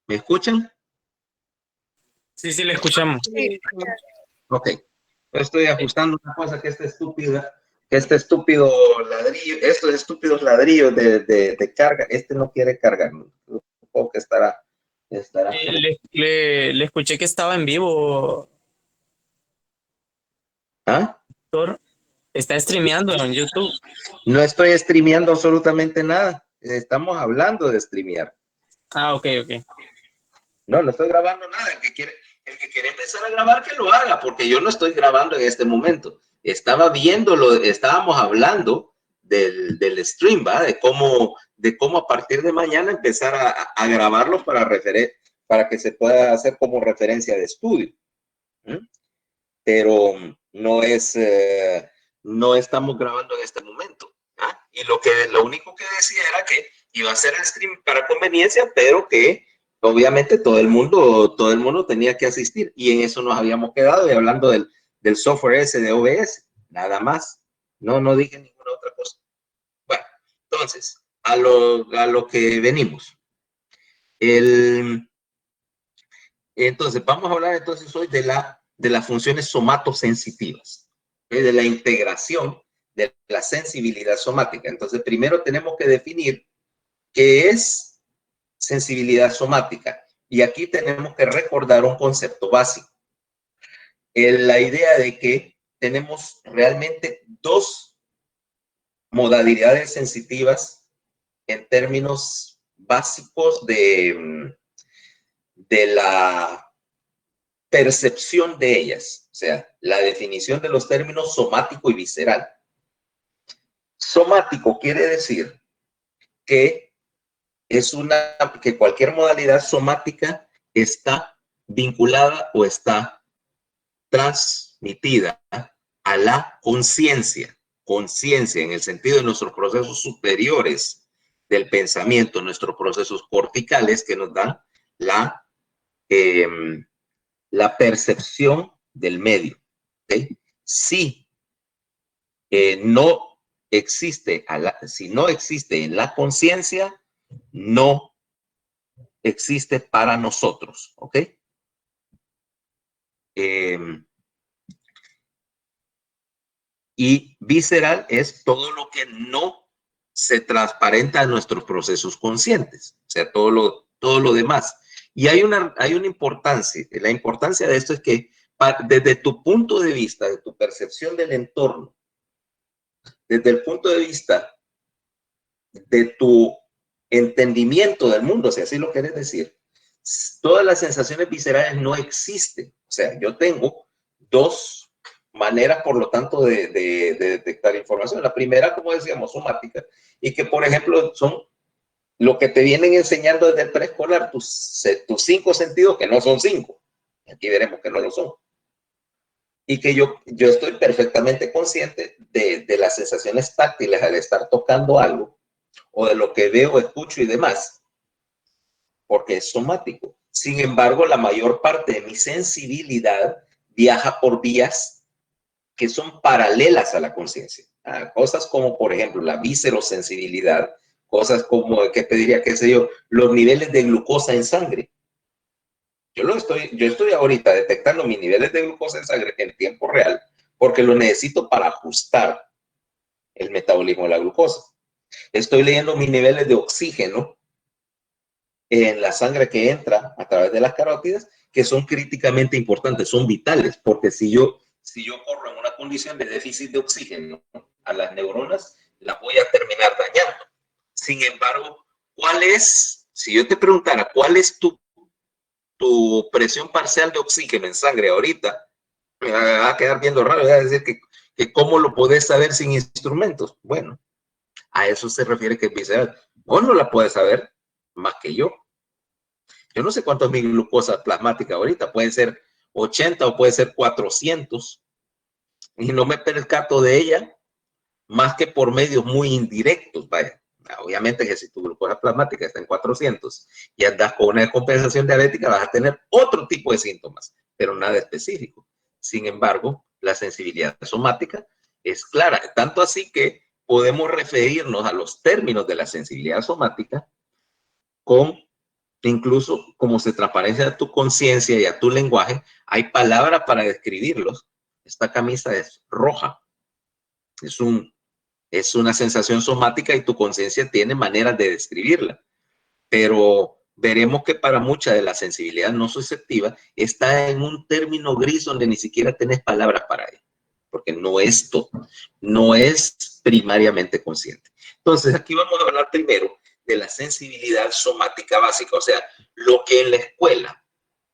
¿Me escuchan? Sí, sí, le escuchamos. Ok. Estoy ajustando una cosa que este estúpido ladrillo, estos estúpidos ladrillos de carga, este no quiere cargar. Supongo que estará. Le escuché que estaba en vivo, ¿Ah? doctor. Está streameando en YouTube. No estoy streameando absolutamente nada. Estamos hablando de streamear. Ah, ok, ok. No estoy grabando nada. El que quiere empezar a grabar, que lo haga, porque yo no estoy grabando en este momento. Estaba viéndolo, estábamos hablando del stream, ¿va? De cómo a partir de mañana empezar a grabarlo para que se pueda hacer como referencia de estudio. ¿Mm? Pero no estamos grabando en este momento. ¿Ah? Y lo único que decía era que iba a ser el stream para conveniencia, pero que obviamente todo el mundo tenía que asistir, y en eso nos habíamos quedado, y hablando del software ese de OBS, nada más. No dije ninguna otra cosa. Bueno, entonces, a lo que venimos. Entonces, vamos a hablar entonces hoy de las funciones somatosensitivas, de la integración de la sensibilidad somática. Entonces, primero tenemos que definir qué es sensibilidad somática. Y aquí tenemos que recordar un concepto básico. La idea de que tenemos realmente dos modalidades sensitivas en términos básicos de la percepción de ellas, o sea, la definición de los términos somático y visceral. Somático quiere decir que que cualquier modalidad somática está vinculada o está transmitida a la conciencia en el sentido de nuestros procesos superiores del pensamiento, nuestros procesos corticales que nos dan la eh, la percepción del medio. ¿Okay? Si no existe, si no existe en la conciencia, no existe para nosotros. ¿Ok? Y visceral es todo lo que no se transparenta a nuestros procesos conscientes, o sea, todo lo demás. Y hay una importancia. La importancia de esto es que desde tu punto de vista, de tu percepción del entorno, desde el punto de vista de tu entendimiento del mundo, si así lo quieres decir, todas las sensaciones viscerales no existen. O sea, yo tengo dos maneras, por lo tanto, de detectar información. La primera, como decíamos, somática, y que, por ejemplo, son lo que te vienen enseñando desde el preescolar, tus 5 sentidos, que no son 5. Aquí veremos que no lo son. Y que yo estoy perfectamente consciente de las sensaciones táctiles al estar tocando algo, o de lo que veo, escucho y demás, porque es somático. Sin embargo, la mayor parte de mi sensibilidad viaja por vías que son paralelas a la conciencia. Cosas como, por ejemplo, la viscerosensibilidad, cosas como, ¿qué te diría? ¿Qué sé yo? Los niveles de glucosa en sangre. Yo estoy ahorita detectando mis niveles de glucosa en sangre en tiempo real, porque lo necesito para ajustar el metabolismo de la glucosa. Estoy leyendo mis niveles de oxígeno en la sangre que entra a través de las carótidas, que son críticamente importantes, son vitales, porque si yo corro en una condición de déficit de oxígeno, a las neuronas las voy a terminar dañando. Sin embargo, si yo te preguntara, cuál es tu presión parcial de oxígeno en sangre ahorita, me va a quedar viendo raro, voy a decir que cómo lo podés saber sin instrumentos. Bueno, a eso se refiere que es visceral. Vos no la puedes saber más que yo. Yo no sé cuánto es mi glucosa plasmática ahorita, puede ser 80 o puede ser 400, y no me percato de ella más que por medios muy indirectos, vaya. Obviamente que si tu glucosa plasmática está en 400 y andas con una descompensación diabética, vas a tener otro tipo de síntomas, pero nada específico. Sin embargo, la sensibilidad somática es clara, tanto así que podemos referirnos a los términos de la sensibilidad somática con incluso como se transparece a tu conciencia y a tu lenguaje, hay palabras para describirlos. Esta camisa es roja. Es una sensación somática y tu conciencia tiene maneras de describirla. Pero veremos que para mucha de la sensibilidad no susceptiva está en un término gris donde ni siquiera tenés palabras para ella, porque no es primariamente consciente. Entonces, aquí vamos a hablar primero de la sensibilidad somática básica, o sea, lo que en la escuela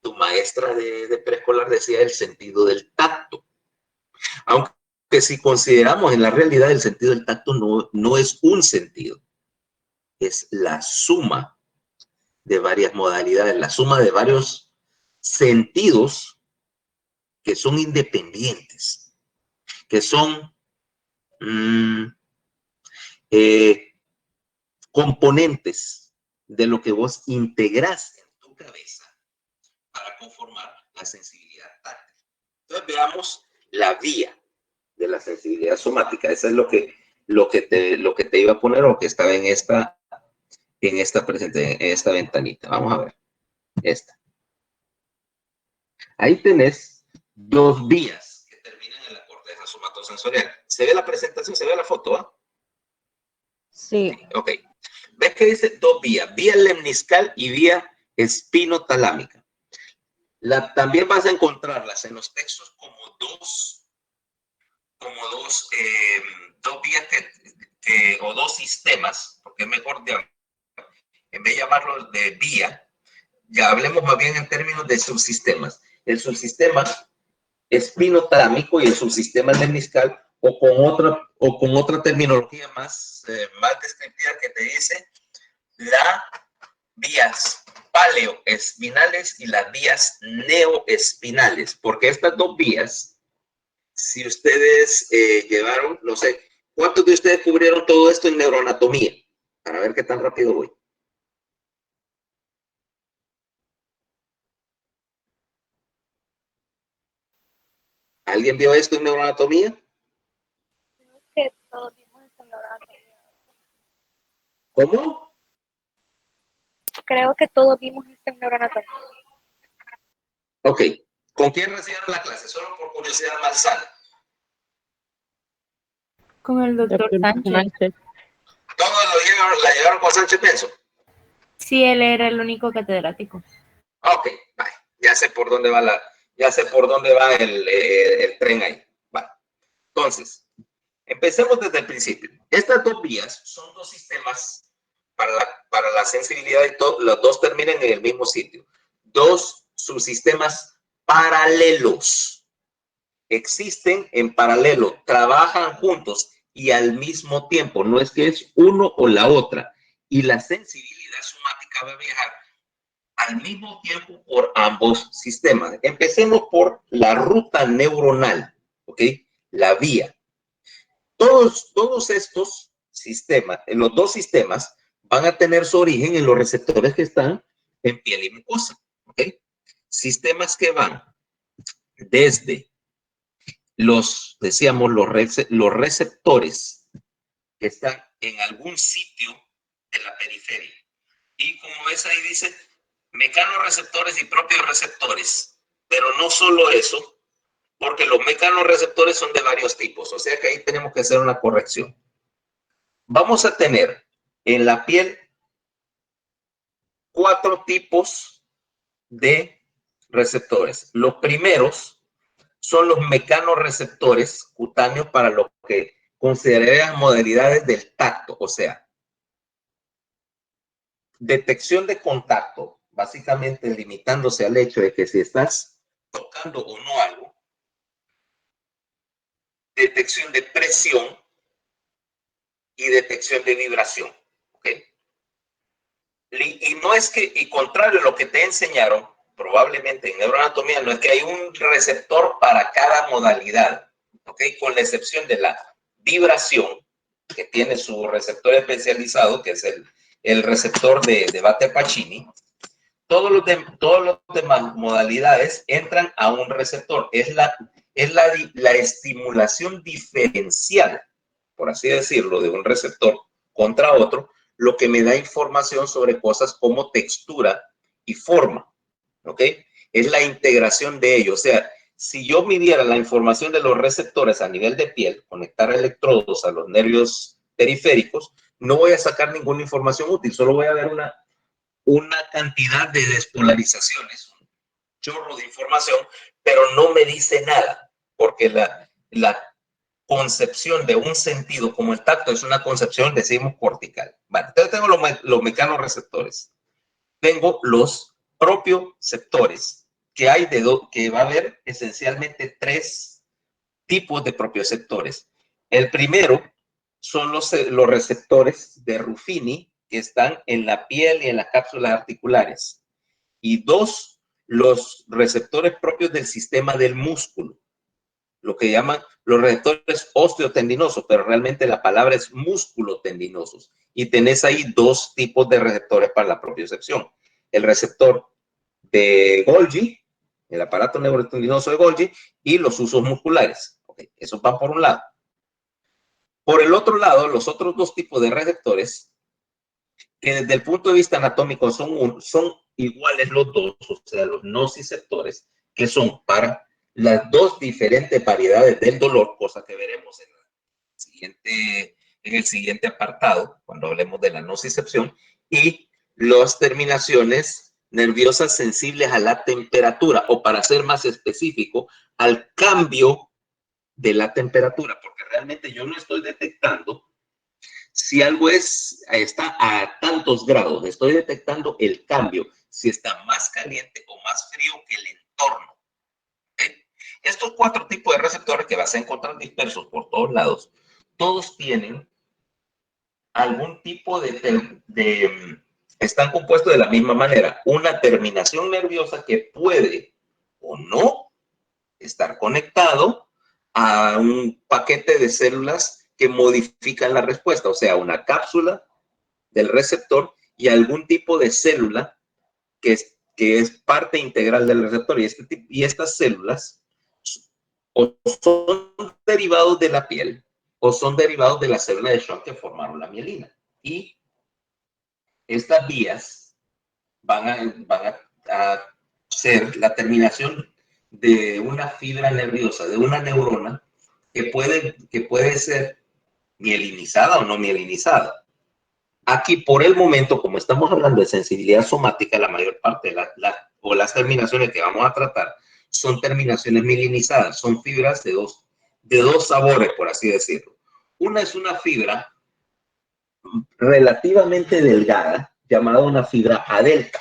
tu maestra de preescolar decía el sentido del tacto. Aunque si consideramos en la realidad el sentido del tacto no es un sentido, es la suma de varias modalidades, la suma de varios sentidos que son independientes, que son componentes de lo que vos integrás en tu cabeza para conformar la sensibilidad táctil. Entonces veamos la vía de la sensibilidad somática. Eso es lo que te iba a poner o que estaba en esta ventanita. Vamos a ver esta. Ahí tenés dos vías que terminan en la corteza somatosensorial. ¿Se ve la presentación? ¿Se ve la foto? ¿Ah? Sí. Ok. ¿Ves que dice dos vías? Vía lemniscal y vía espinotalámica. También vas a encontrarlas en los textos como dos vías o dos sistemas, porque es mejor en vez de llamarlo de vía, ya hablemos más bien en términos de subsistemas. El subsistema espinotalámico y el subsistema lemniscal, o con otra terminología más descriptiva que te dice las vías paleoespinales y las vías neoespinales, porque estas dos vías, si ustedes llevaron, no sé, ¿cuántos de ustedes cubrieron todo esto en neuroanatomía? Para ver qué tan rápido voy. ¿Alguien vio esto en neuroanatomía? Que todos vimos esto en neuroanatomía. ¿Cómo? Creo que todos vimos esto en neuroanatomía. Ok. ¿Con quién recibieron la clase? Solo por curiosidad malsana. Con el doctor Sánchez. ¿Todos la llevaron con Sánchez Benzo? Sí, él era el único catedrático. Ok, vale. Ya sé por dónde va el tren ahí. Vale. Entonces, empecemos desde el principio. Estas dos vías son dos sistemas para la sensibilidad y los dos terminan en el mismo sitio. Dos subsistemas paralelos. Existen en paralelo, trabajan juntos y al mismo tiempo. No es que es uno o la otra. Y la sensibilidad somática va a viajar al mismo tiempo por ambos sistemas. Empecemos por la ruta neuronal, ¿ok? La vía. Todos estos sistemas, los dos sistemas, van a tener su origen en los receptores que están en piel y mucosa, ¿ok? Sistemas que van desde los receptores que están en algún sitio de la periferia. Y como ves ahí dice, mecanorreceptores y propios receptores. Pero no solo eso, porque los mecanorreceptores son de varios tipos. O sea que ahí tenemos que hacer una corrección. Vamos a tener en la piel 4 tipos de receptores. Los primeros son los mecanorreceptores cutáneos para lo que considerarían modalidades del tacto, o sea, detección de contacto, básicamente limitándose al hecho de que si estás tocando o no algo, detección de presión y detección de vibración, ¿ok? Y no es que, y contrario a lo que te enseñaron, probablemente en neuroanatomía, no es que hay un receptor para cada modalidad, ¿ok? Con la excepción de la vibración, que tiene su receptor especializado, que es el receptor de Batte-Pacini. Todos los demás modalidades entran a un receptor. Es la estimulación diferencial, por así decirlo, de un receptor contra otro, lo que me da información sobre cosas como textura, y forma, ¿ok? Es la integración de ellos. O sea, si yo midiera la información de los receptores a nivel de piel, conectar electrodos a los nervios periféricos, no voy a sacar ninguna información útil, solo voy a ver una cantidad de despolarizaciones, un chorro de información, pero no me dice nada, porque la concepción de un sentido como el tacto es una concepción, decimos, cortical. Vale, entonces tengo los mecanorreceptores. Tengo los propioceptores, que hay que va a haber esencialmente 3 tipos de propioceptores. El primero son los receptores de Ruffini, que están en la piel y en las cápsulas articulares. Y 2, los receptores propios del sistema del músculo, lo que llaman los receptores osteotendinosos, pero realmente la palabra es músculo-tendinosos. Y tenés ahí 2 tipos de receptores para la propiocepción. El receptor de Golgi, el aparato neurotendinoso de Golgi, y los usos musculares. Okay, eso va por un lado. Por el otro lado, los otros 2 tipos de receptores, que desde el punto de vista anatómico son iguales los dos, o sea, los nociceptores, que son para las 2 diferentes variedades del dolor, cosa que veremos en el siguiente apartado, cuando hablemos de la nocicepción, y las terminaciones nerviosas sensibles a la temperatura, o para ser más específico, al cambio de la temperatura, porque realmente yo no estoy detectando si algo está a tantos grados, estoy detectando el cambio, si está más caliente o más frío que el entorno. ¿Okay? Estos 4 tipos de receptores que vas a encontrar dispersos por todos lados, todos tienen algún tipo están compuestos de la misma manera, una terminación nerviosa que puede o no estar conectado a un paquete de células que modifican la respuesta, o sea, una cápsula del receptor y algún tipo de célula que es parte integral del receptor. Y estas células o son derivados de la piel o son derivados de la célula de Schwann que formaron la mielina. Y estas vías van a ser la terminación de una fibra nerviosa, de una neurona, que puede ser mielinizada o no mielinizada. Aquí, por el momento, como estamos hablando de sensibilidad somática, la mayor parte de las terminaciones que vamos a tratar son terminaciones mielinizadas, son fibras de dos sabores, por así decirlo. Una es una fibra relativamente delgada, llamada una fibra A delta.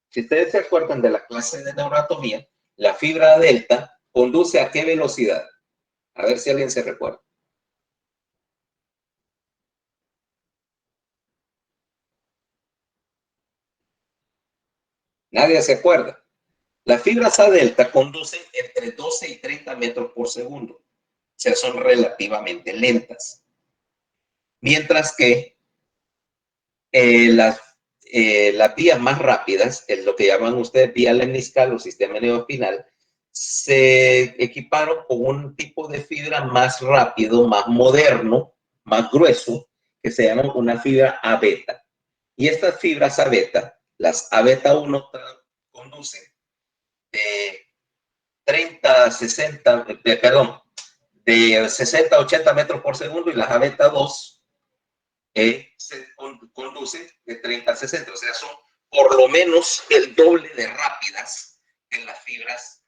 Si ustedes se acuerdan de la clase de neuroanatomía, la fibra A delta conduce a qué velocidad. A ver si alguien se recuerda. Nadie se acuerda. Las fibras A delta conducen entre 12 y 30 metros por segundo. O sea, son relativamente lentas. Mientras que las vías más rápidas, es lo que llaman ustedes vía lemniscal o sistema neoespinal, se equiparon con un tipo de fibra más rápido, más moderno, más grueso, que se llama una fibra A beta. Y estas fibras A beta, las A beta 1, conducen de 30 a 60, de 60 a 80 metros por segundo, y las A beta 2 se conducen de 30 a 60, o sea, son por lo menos el doble de rápidas que las fibras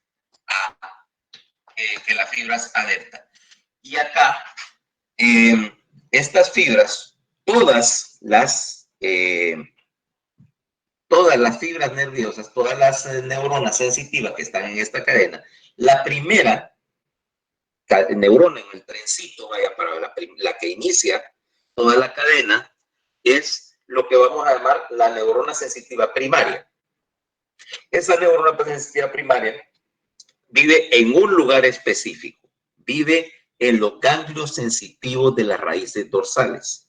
A delta. Y acá, estas fibras, todas las fibras nerviosas, todas las neuronas sensitivas que están en esta cadena, la primera neurona en el trencito, vaya, para la que inicia toda la cadena, es lo que vamos a llamar la neurona sensitiva primaria. Esa neurona sensitiva primaria vive en un lugar específico, vive en los ganglios sensitivos de las raíces dorsales.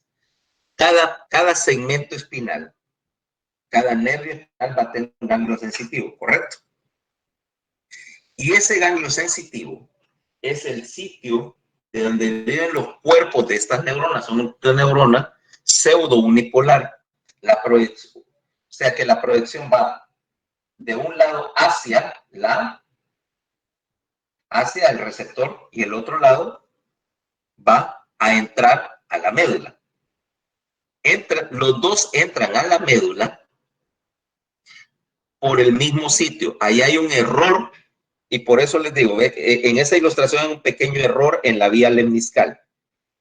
Cada segmento espinal, cada nervio espinal va a tener un ganglio sensitivo, ¿correcto? Y ese ganglio sensitivo es el sitio de donde viven los cuerpos de estas neuronas. Son una neurona pseudo unipolar. O sea que la proyección va de un lado hacia el receptor y el otro lado va a entrar a la médula. Los dos entran a la médula por el mismo sitio. Ahí hay un error y por eso les digo, en esa ilustración hay un pequeño error en la vía lemniscal,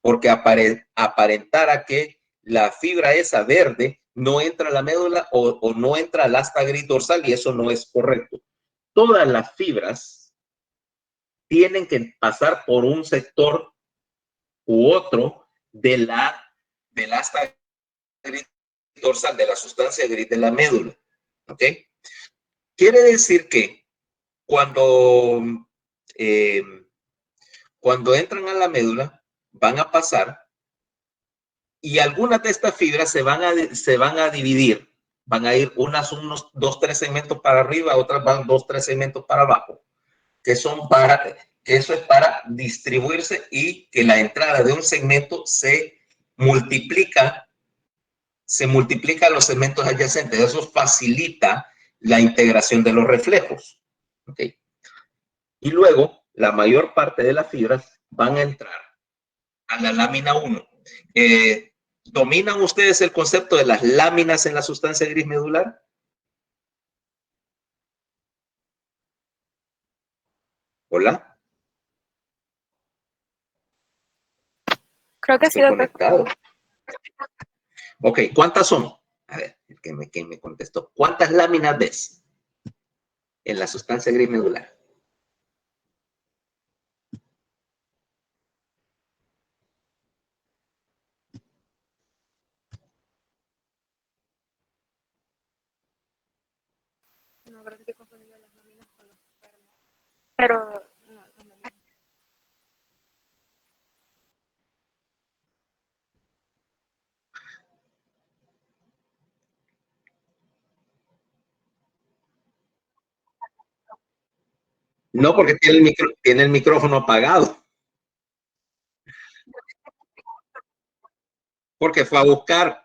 porque aparentara que la fibra esa verde no entra a la médula o no entra al asta gris dorsal, y eso no es correcto. Todas las fibras tienen que pasar por un sector u otro del asta gris dorsal, de la sustancia gris de la médula. ¿Ok? Quiere decir que cuando entran a la médula, van a pasar y algunas de estas fibras se van a dividir. Van a ir unos 2-3 segmentos para arriba, otras van 2-3 segmentos para abajo, que eso es para distribuirse y que la entrada de un segmento se multiplica los segmentos adyacentes. Eso facilita la integración de los reflejos. ¿Okay? Y luego, la mayor parte de las fibras van a entrar a la lámina 1. ¿Dominan ustedes el concepto de las láminas en la sustancia gris medular? ¿Hola? Creo que sí, Estoy doctor. conectado. Ok, ¿cuántas son? A ver, ¿quién me contestó? ¿Cuántas láminas ves en la sustancia gris medular? No, creo que estoy confundiendo las láminas con los pernos. Pero, no, no. No, porque tiene el micrófono apagado. Porque fue a buscar.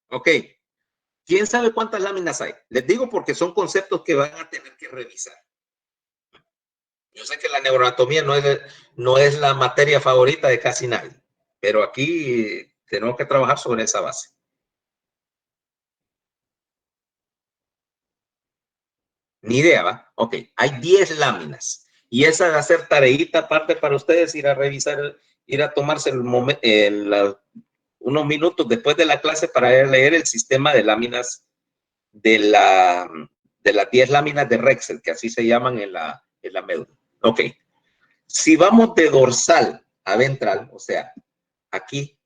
Ok. ¿Quién sabe cuántas láminas hay? Les digo porque son conceptos que van a tener que revisar. Yo sé que la neuroanatomía no es la materia favorita de casi nadie, pero aquí tenemos que trabajar sobre esa base. Ni idea, ¿va? Ok, hay 10 láminas. Y esa va a ser tareita aparte para ustedes, ir a revisar, ir a tomarse unos minutos después de la clase para leer el sistema de láminas de las 10 láminas de Rexel, que así se llaman en la médula. Ok. Si vamos de dorsal a ventral, o sea, aquí,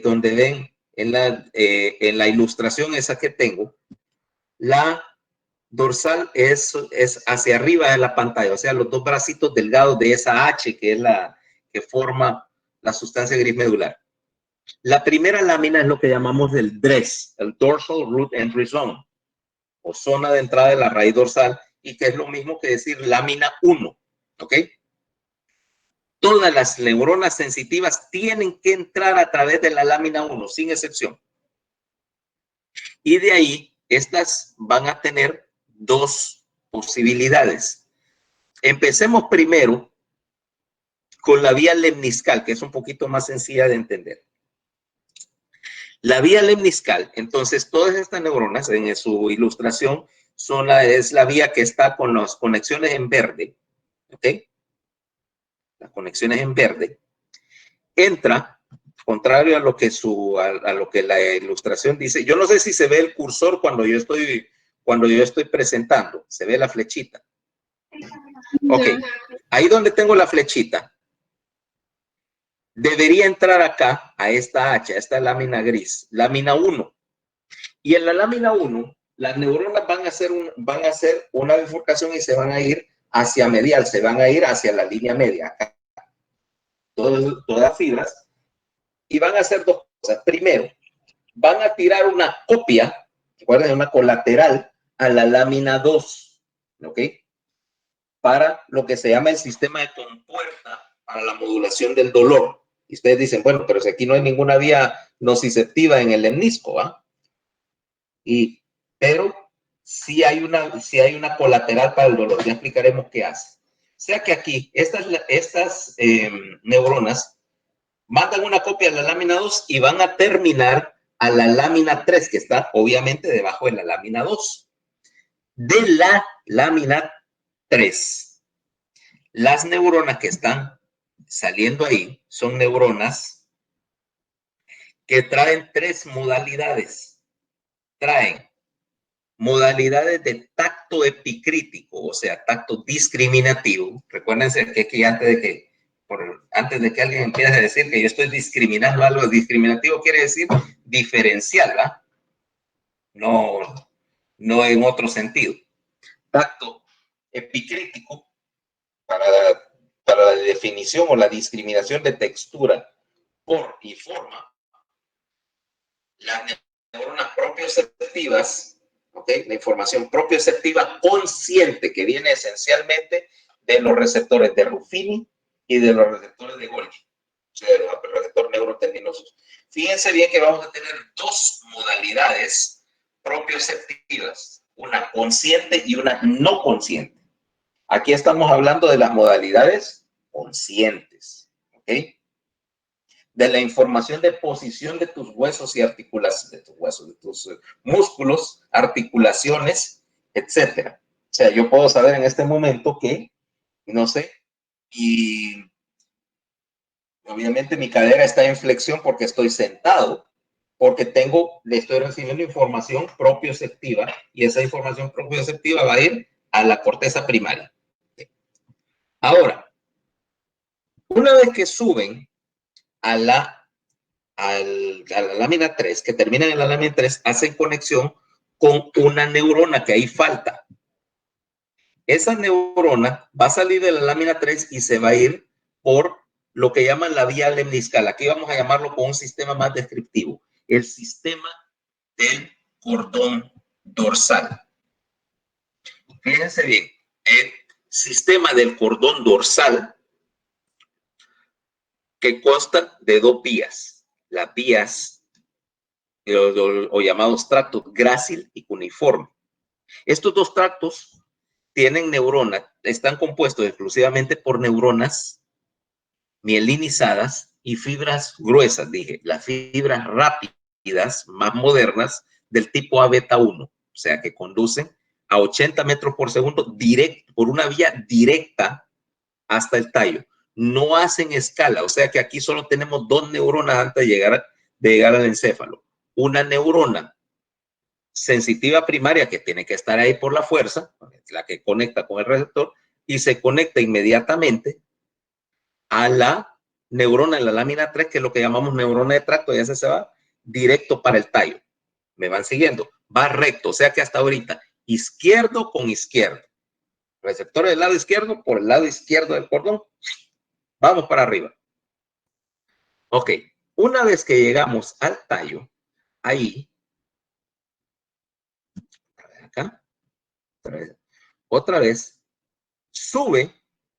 donde ven en la ilustración esa que tengo, la dorsal es hacia arriba de la pantalla, o sea, los dos bracitos delgados de esa H que es la que forma la sustancia gris medular. La primera lámina es lo que llamamos el DRES, el Dorsal Root Entry Zone, o zona de entrada de la raíz dorsal, y que es lo mismo que decir lámina 1, ¿ok? Todas las neuronas sensitivas tienen que entrar a través de la lámina 1, sin excepción. Y de ahí, estas van a tener dos posibilidades. Empecemos primero con la vía lemniscal, que es un poquito más sencilla de entender. La vía lemniscal, entonces, todas estas neuronas, en su ilustración, es la vía que está con las conexiones en verde, ¿ok? Las conexiones en verde. Entra, contrario a lo que la ilustración dice. Yo no sé si se ve el cursor cuando yo estoy presentando. Se ve la flechita. Ok, ahí donde tengo la flechita, debería entrar acá, a esta H, a esta lámina gris, lámina 1. Y en la lámina 1, las neuronas van a hacer una bifurcación y se van a ir hacia medial, se van a ir hacia la línea media, acá. Todas fibras, y van a hacer dos cosas. Primero, van a tirar una copia, recuerden, una colateral a la lámina 2, ¿ok? Para lo que se llama el sistema de compuerta para la modulación del dolor. Y ustedes dicen, bueno, pero si aquí no hay ninguna vía nociceptiva en el lemnisco, ¿va? Pero si hay una colateral para el dolor. Ya explicaremos qué hace. O sea que aquí, estas neuronas mandan una copia a la lámina 2 y van a terminar a la lámina 3, que está obviamente debajo de la lámina 2. De la lámina 3, las neuronas que están saliendo ahí son neuronas que traen 3 modalidades. Traen modalidades de tacto epicrítico, o sea, tacto discriminativo. Recuérdense que aquí antes de que alguien empiece a decir que yo estoy discriminando algo, discriminativo quiere decir diferencial, ¿verdad? No en otro sentido. Tacto epicrítico, para la definición o la discriminación de textura por y forma. Las neuronas propioceptivas, ¿ok? La información propioceptiva consciente que viene esencialmente de los receptores de Ruffini y de los receptores de Golgi, o sea, de los receptores neurotendinosos. Fíjense bien que vamos a tener 2 modalidades propioceptivas, una consciente y una no consciente. Aquí estamos hablando de las modalidades conscientes, ¿ok? De la información de posición de tus huesos y articulaciones, de tus músculos, articulaciones, etcétera. O sea, yo puedo saber en este momento que, no sé, y obviamente mi cadera está en flexión porque estoy sentado, porque le estoy recibiendo información propioceptiva y esa información propioceptiva va a ir a la corteza primaria. Ahora, una vez que suben a la lámina 3, que terminan en la lámina 3, hacen conexión con una neurona que ahí falta. Esa neurona va a salir de la lámina 3 y se va a ir por lo que llaman la vía lemniscal. Aquí vamos a llamarlo con un sistema más descriptivo, el sistema del cordón dorsal. Fíjense bien, el sistema del cordón dorsal que consta de 2 vías, las vías o llamados tractos grácil y cuneiforme. Estos 2 tractos tienen neuronas, están compuestos exclusivamente por neuronas mielinizadas y fibras gruesas, dije, las fibras rápidas, más modernas, del tipo A beta 1, o sea, que conducen a 80 metros por segundo por una vía directa hasta el tallo. No hacen escala, o sea que aquí solo tenemos 2 neuronas antes de llegar al encéfalo. Una neurona sensitiva primaria que tiene que estar ahí por la fuerza, la que conecta con el receptor, y se conecta inmediatamente a la neurona en la lámina 3, que es lo que llamamos neurona de tracto, y ese se va directo para el tallo. ¿Me van siguiendo? Va recto, o sea que hasta ahorita, izquierdo con izquierdo. Receptores del lado izquierdo por el lado izquierdo del cordón. Vamos para arriba. Ok, una vez que llegamos al tallo, ahí, acá, otra vez, sube,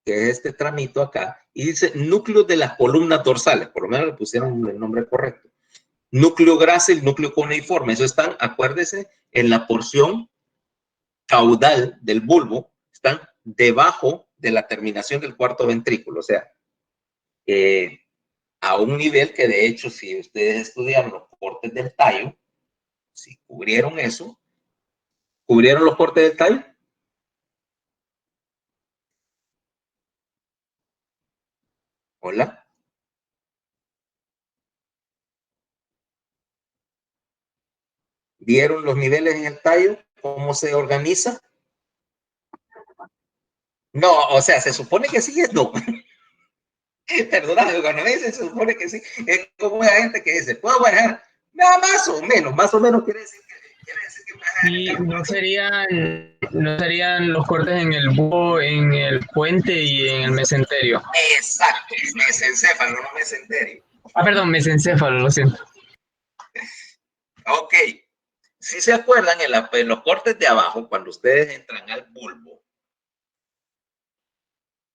que es este tramito acá, y dice núcleo de las columnas dorsales, por lo menos le pusieron el nombre correcto. Núcleo grácil, núcleo cuneiforme, eso están, acuérdense, en la porción caudal del bulbo, están debajo de la terminación del cuarto ventrículo, o sea, a un nivel que de hecho, si ustedes estudiaron los cortes del tallo, si cubrieron eso, ¿cubrieron los cortes del tallo? Hola. ¿Vieron los niveles en el tallo? ¿Cómo se organiza? No, o sea, se supone que sí, es no. Perdóname, cuando me dicen se supone que sí, es como la gente que dice, ¿puedo manejar? Nada, más o menos quiere decir que Y no serían los cortes en el búho, en el puente y en el mesenterio. Exacto, mesencéfalo, no mesenterio. Ah, perdón, mesencéfalo, lo siento. Ok, si se acuerdan, en los cortes de abajo, cuando ustedes entran al bulbo,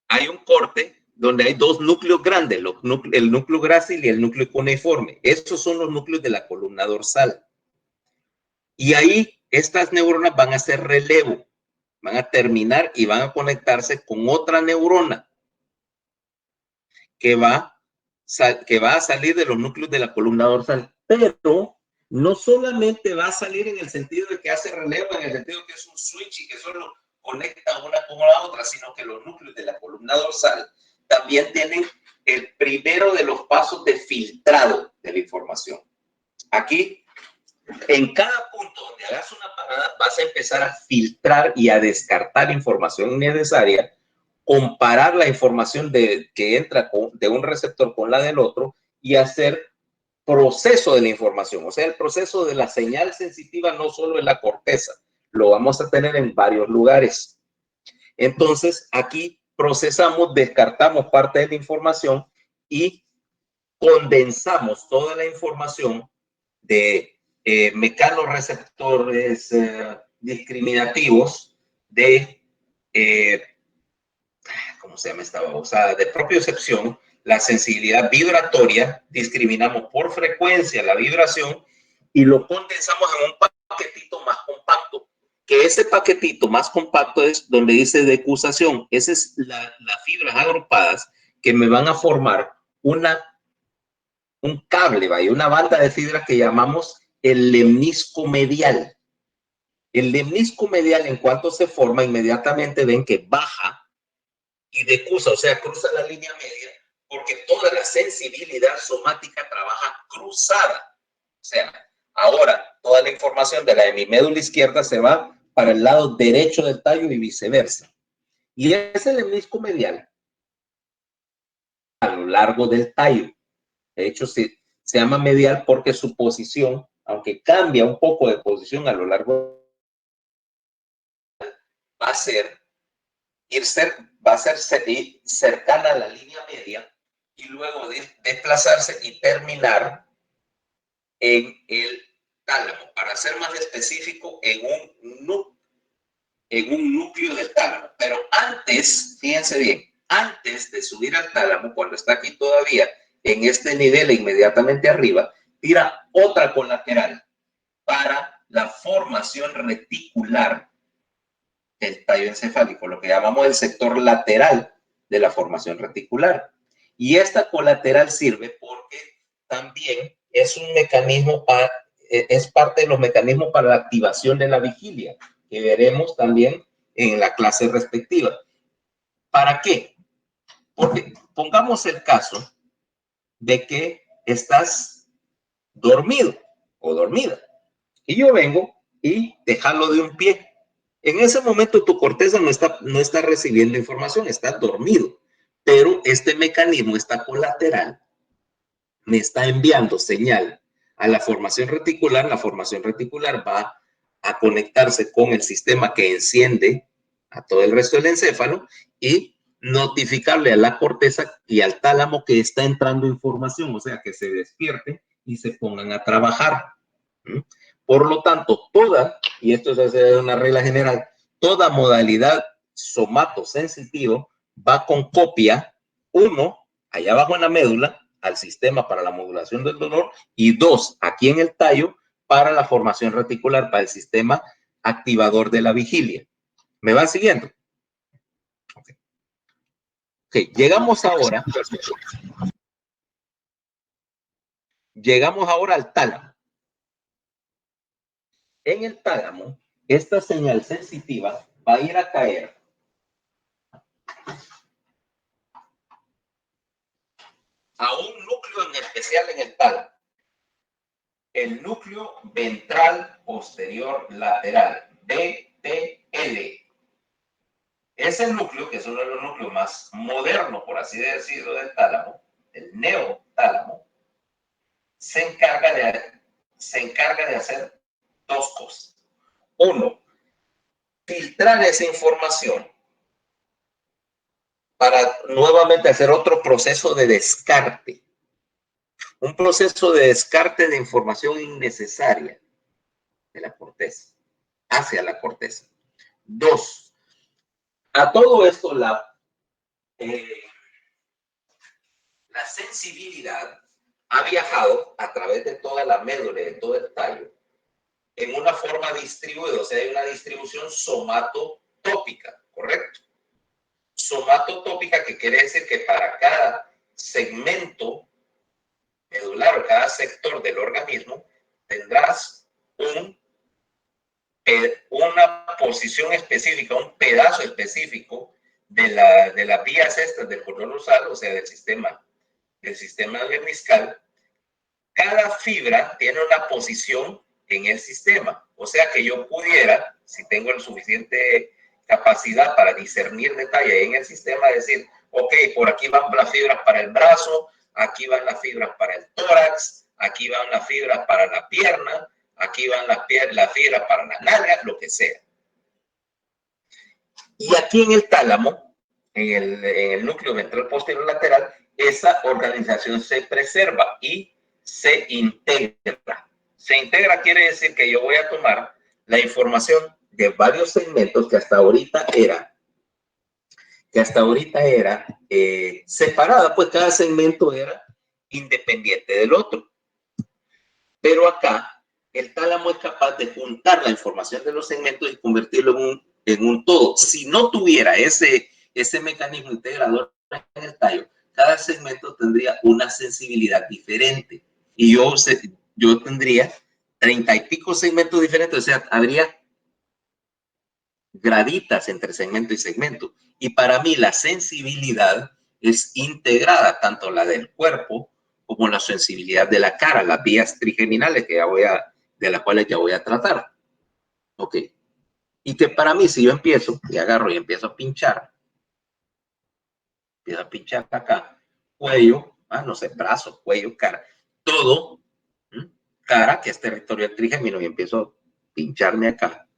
hay un corte donde hay 2 núcleos grandes, el núcleo grácil y el núcleo cuneiforme. Estos son los núcleos de la columna dorsal. Y ahí estas neuronas van a hacer relevo, van a terminar y van a conectarse con otra neurona que va a salir de los núcleos de la columna dorsal. Pero no solamente va a salir en el sentido de que hace relevo, en el sentido de que es un switch y que solo conecta una con la otra, sino que los núcleos de la columna dorsal también tienen el primero de los pasos de filtrado de la información. Aquí, en cada punto donde hagas una parada, vas a empezar a filtrar y a descartar información innecesaria, comparar la información que entra de un receptor con la del otro y hacer proceso de la información. O sea, el proceso de la señal sensitiva no solo en la corteza, lo vamos a tener en varios lugares. Entonces, aquí procesamos, descartamos parte de la información y condensamos toda la información de mecanorreceptores discriminativos de, ¿cómo se llama esta babosada? De propiocepción, la sensibilidad vibratoria, discriminamos por frecuencia la vibración y lo condensamos en un paquetito más compacto. Que ese paquetito más compacto es donde dice decusación. Esas es las fibras agrupadas que me van a formar un cable, ¿vale? Una banda de fibras que llamamos el lemnisco medial. El lemnisco medial, en cuanto se forma, inmediatamente ven que baja y decusa, o sea, cruza la línea media, porque toda la sensibilidad somática trabaja cruzada. O sea, ahora toda la información de la hemimédula izquierda se va para el lado derecho del tallo y viceversa. Y ese lemnisco medial a lo largo del tallo. De hecho, se llama medial porque su posición, aunque cambia un poco de posición a lo largo, va a ser cercana a la línea media y luego desplazarse y terminar en el tálamo. Para ser más específico, en un núcleo del tálamo. Pero antes, fíjense bien, antes de subir al tálamo, cuando está aquí todavía en este nivel e inmediatamente arriba, tira otra colateral para la formación reticular del tallo encefálico, lo que llamamos el sector lateral de la formación reticular. Y esta colateral sirve porque también es un mecanismo es parte de los mecanismos para la activación de la vigilia, que veremos también en la clase respectiva. ¿Para qué? Porque pongamos el caso de que estás dormido o dormida y yo vengo y te jalo de un pie. En ese momento tu corteza no está recibiendo información, está dormido, pero este mecanismo, esta colateral, me está enviando señal a la formación reticular va a conectarse con el sistema que enciende a todo el resto del encéfalo y notificarle a la corteza y al tálamo que está entrando información, o sea, que se despierten y se pongan a trabajar. Por lo tanto, y esto es una regla general, toda modalidad somatosensitivo va con copia, 1, allá abajo en la médula, al sistema para la modulación del dolor, y 2, aquí en el tallo, para la formación reticular, para el sistema activador de la vigilia. ¿Me van siguiendo? Okay. Llegamos ahora al tálamo. En el tálamo, esta señal sensitiva va a ir a caer a un núcleo en especial en el tálamo. El núcleo ventral posterior lateral, VTL. Es el núcleo, que es uno de los núcleos más modernos, por así decirlo, del tálamo, el neotálamo, se encarga de hacer dos cosas. Uno, filtrar esa información para nuevamente hacer otro proceso de descarte. Un proceso de descarte de información innecesaria de la corteza, hacia la corteza. Dos, a todo esto la sensibilidad ha viajado a través de toda la médula y de todo el tallo en una forma distribuida, o sea, hay una distribución somatotópica, ¿correcto? Somatotópica, que quiere decir que para cada segmento medular o cada sector del organismo tendrás una posición específica, un pedazo específico de las vías estas del cordón dorsal, o sea, del sistema verniscal. Cada fibra tiene una posición en el sistema, o sea que yo pudiera, si tengo la suficiente capacidad para discernir detalle en el sistema, decir, ok, por aquí van las fibras para el brazo, aquí van las fibras para el tórax, aquí van las fibras para la pierna, aquí van las fibras para las nalgas, lo que sea. Y aquí en el tálamo, en el núcleo ventral posterior lateral, esa organización se preserva y se integra. Se integra quiere decir que yo voy a tomar la información de varios segmentos que hasta ahorita era separada, pues cada segmento era independiente del otro. Pero acá el tálamo es capaz de juntar la información de los segmentos y convertirlo en un todo. Si no tuviera ese mecanismo integrador en el tallo, cada segmento tendría una sensibilidad diferente. Y yo tendría 30 y pico segmentos diferentes, o sea, habría graditas entre segmento y segmento. Y para mí la sensibilidad es integrada, tanto la del cuerpo como la sensibilidad de la cara, las vías trigeminales de las cuales ya voy a tratar. Ok. Y que para mí, si yo empiezo y agarro y empiezo a pinchar acá, cuello, no sé, brazos, cuello, cara, todo, cara, que es territorio del trigémino, y empiezo a pincharme acá.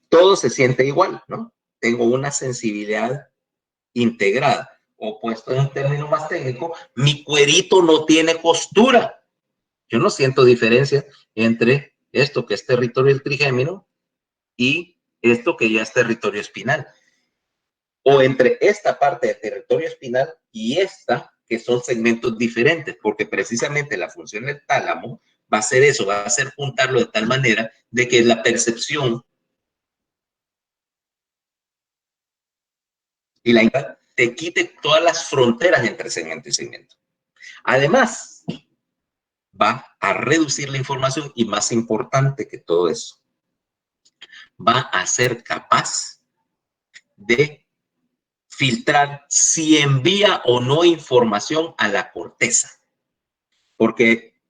Todo se siente igual, ¿no? Tengo una sensibilidad integrada. O puesto en un término más técnico, mi cuerito no tiene costura. Yo no siento diferencia entre esto que es territorio del trigémino y esto que ya es territorio espinal. O entre esta parte del territorio espinal y esta, que son segmentos diferentes, porque precisamente la función del tálamo va a ser eso, va a ser juntarlo de tal manera de que la percepción y la imagen te quite todas las fronteras entre segmento y segmento. Además, va a reducir la información y, más importante que todo eso, va a ser capaz de filtrar si envía o no información a la corteza. Porque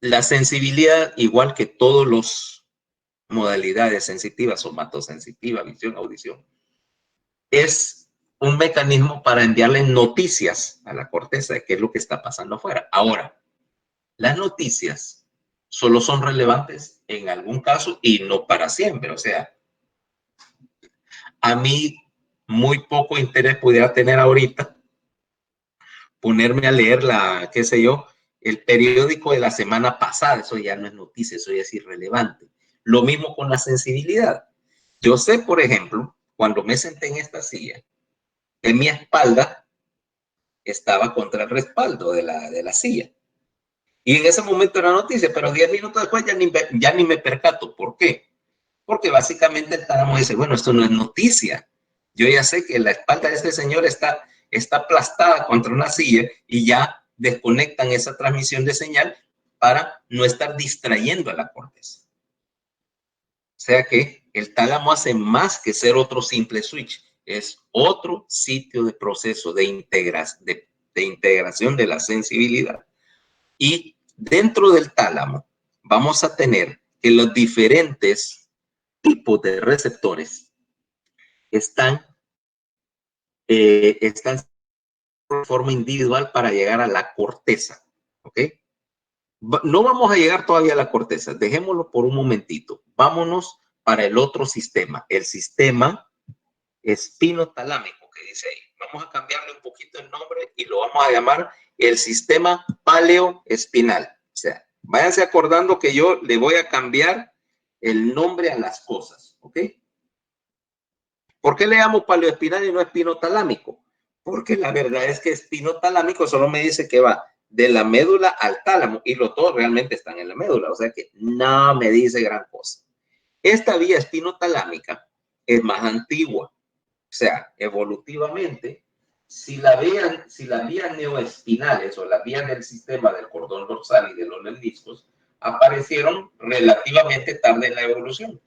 la sensibilidad, igual que todas las modalidades sensitivas, somatosensitiva, visión, audición, es un mecanismo para enviarle noticias a la corteza de qué es lo que está pasando afuera. Ahora, las noticias solo son relevantes en algún caso y no para siempre. O sea, a mí muy poco interés pudiera tener ahorita ponerme a leer qué sé yo, el periódico de la semana pasada. Eso ya no es noticia, eso ya es irrelevante. Lo mismo con la sensibilidad. Yo sé, por ejemplo, cuando me senté en esta silla, que mi espalda estaba contra el respaldo de la silla. Y en ese momento era noticia, pero 10 minutos después ya ni me percato. ¿Por qué? Porque básicamente el tálamo dice, bueno, esto no es noticia. Yo ya sé que la espalda de este señor está aplastada contra una silla y ya desconectan esa transmisión de señal para no estar distrayendo a la corteza. O sea que el tálamo hace más que ser otro simple switch. Es otro sitio de proceso de integración de la sensibilidad. Y dentro del tálamo vamos a tener que los diferentes tipos de receptores están de forma individual para llegar a la corteza. ¿Ok? No vamos a llegar todavía a la corteza. Dejémoslo por un momentito. Vámonos para el otro sistema, el sistema espinotalámico que dice ahí. Vamos a cambiarle un poquito el nombre y lo vamos a llamar el sistema paleoespinal. O sea, váyanse acordando que yo le voy a cambiar el nombre a las cosas, ¿ok? ¿Por qué le llamo paleoespinal y no espinotalámico? Porque la verdad es que espinotalámico solo me dice que va de la médula al tálamo, y los dos realmente están en la médula, o sea que no me dice gran cosa. Esta vía espinotalámica es más antigua, o sea, evolutivamente, si las vías neoespinales o las vías del sistema del cordón dorsal y de los meniscos aparecieron relativamente tarde en la evolución,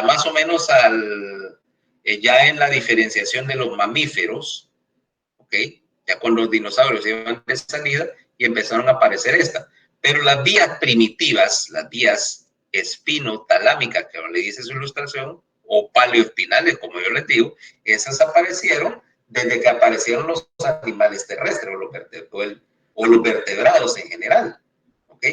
más o menos ya en la diferenciación de los mamíferos, ¿ok? Ya con los dinosaurios iban de salida y empezaron a aparecer estas. Pero las vías primitivas, las vías espinotalámicas, que le dice su ilustración, o paleoespinales, como yo les digo, esas aparecieron desde que aparecieron los animales terrestres o los vertebrados en general, ¿ok?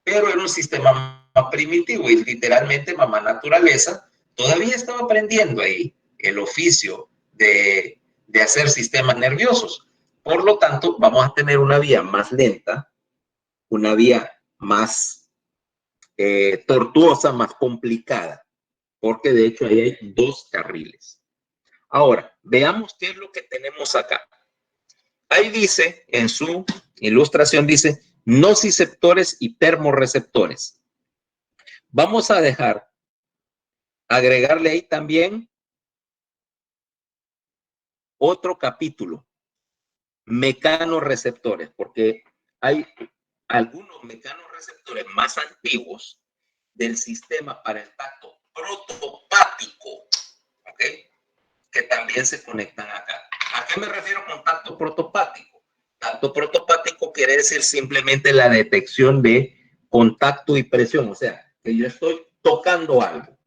Pero era un sistema más primitivo y literalmente mamá naturaleza todavía estaba aprendiendo ahí el oficio de hacer sistemas nerviosos. Por lo tanto, vamos a tener una vía más lenta, una vía más tortuosa, más complicada, porque de hecho ahí hay dos carriles. Ahora, veamos qué es lo que tenemos acá. Ahí dice, en su ilustración dice, nociceptores y termorreceptores. Vamos a agregarle ahí también otro capítulo, mecanorreceptores, porque hay algunos mecanorreceptores más antiguos del sistema para el tacto protopático, ¿ok? Que también se conectan acá. ¿A qué me refiero con tacto protopático? Tacto protopático quiere decir simplemente la detección de contacto y presión, o sea, que yo estoy tocando algo,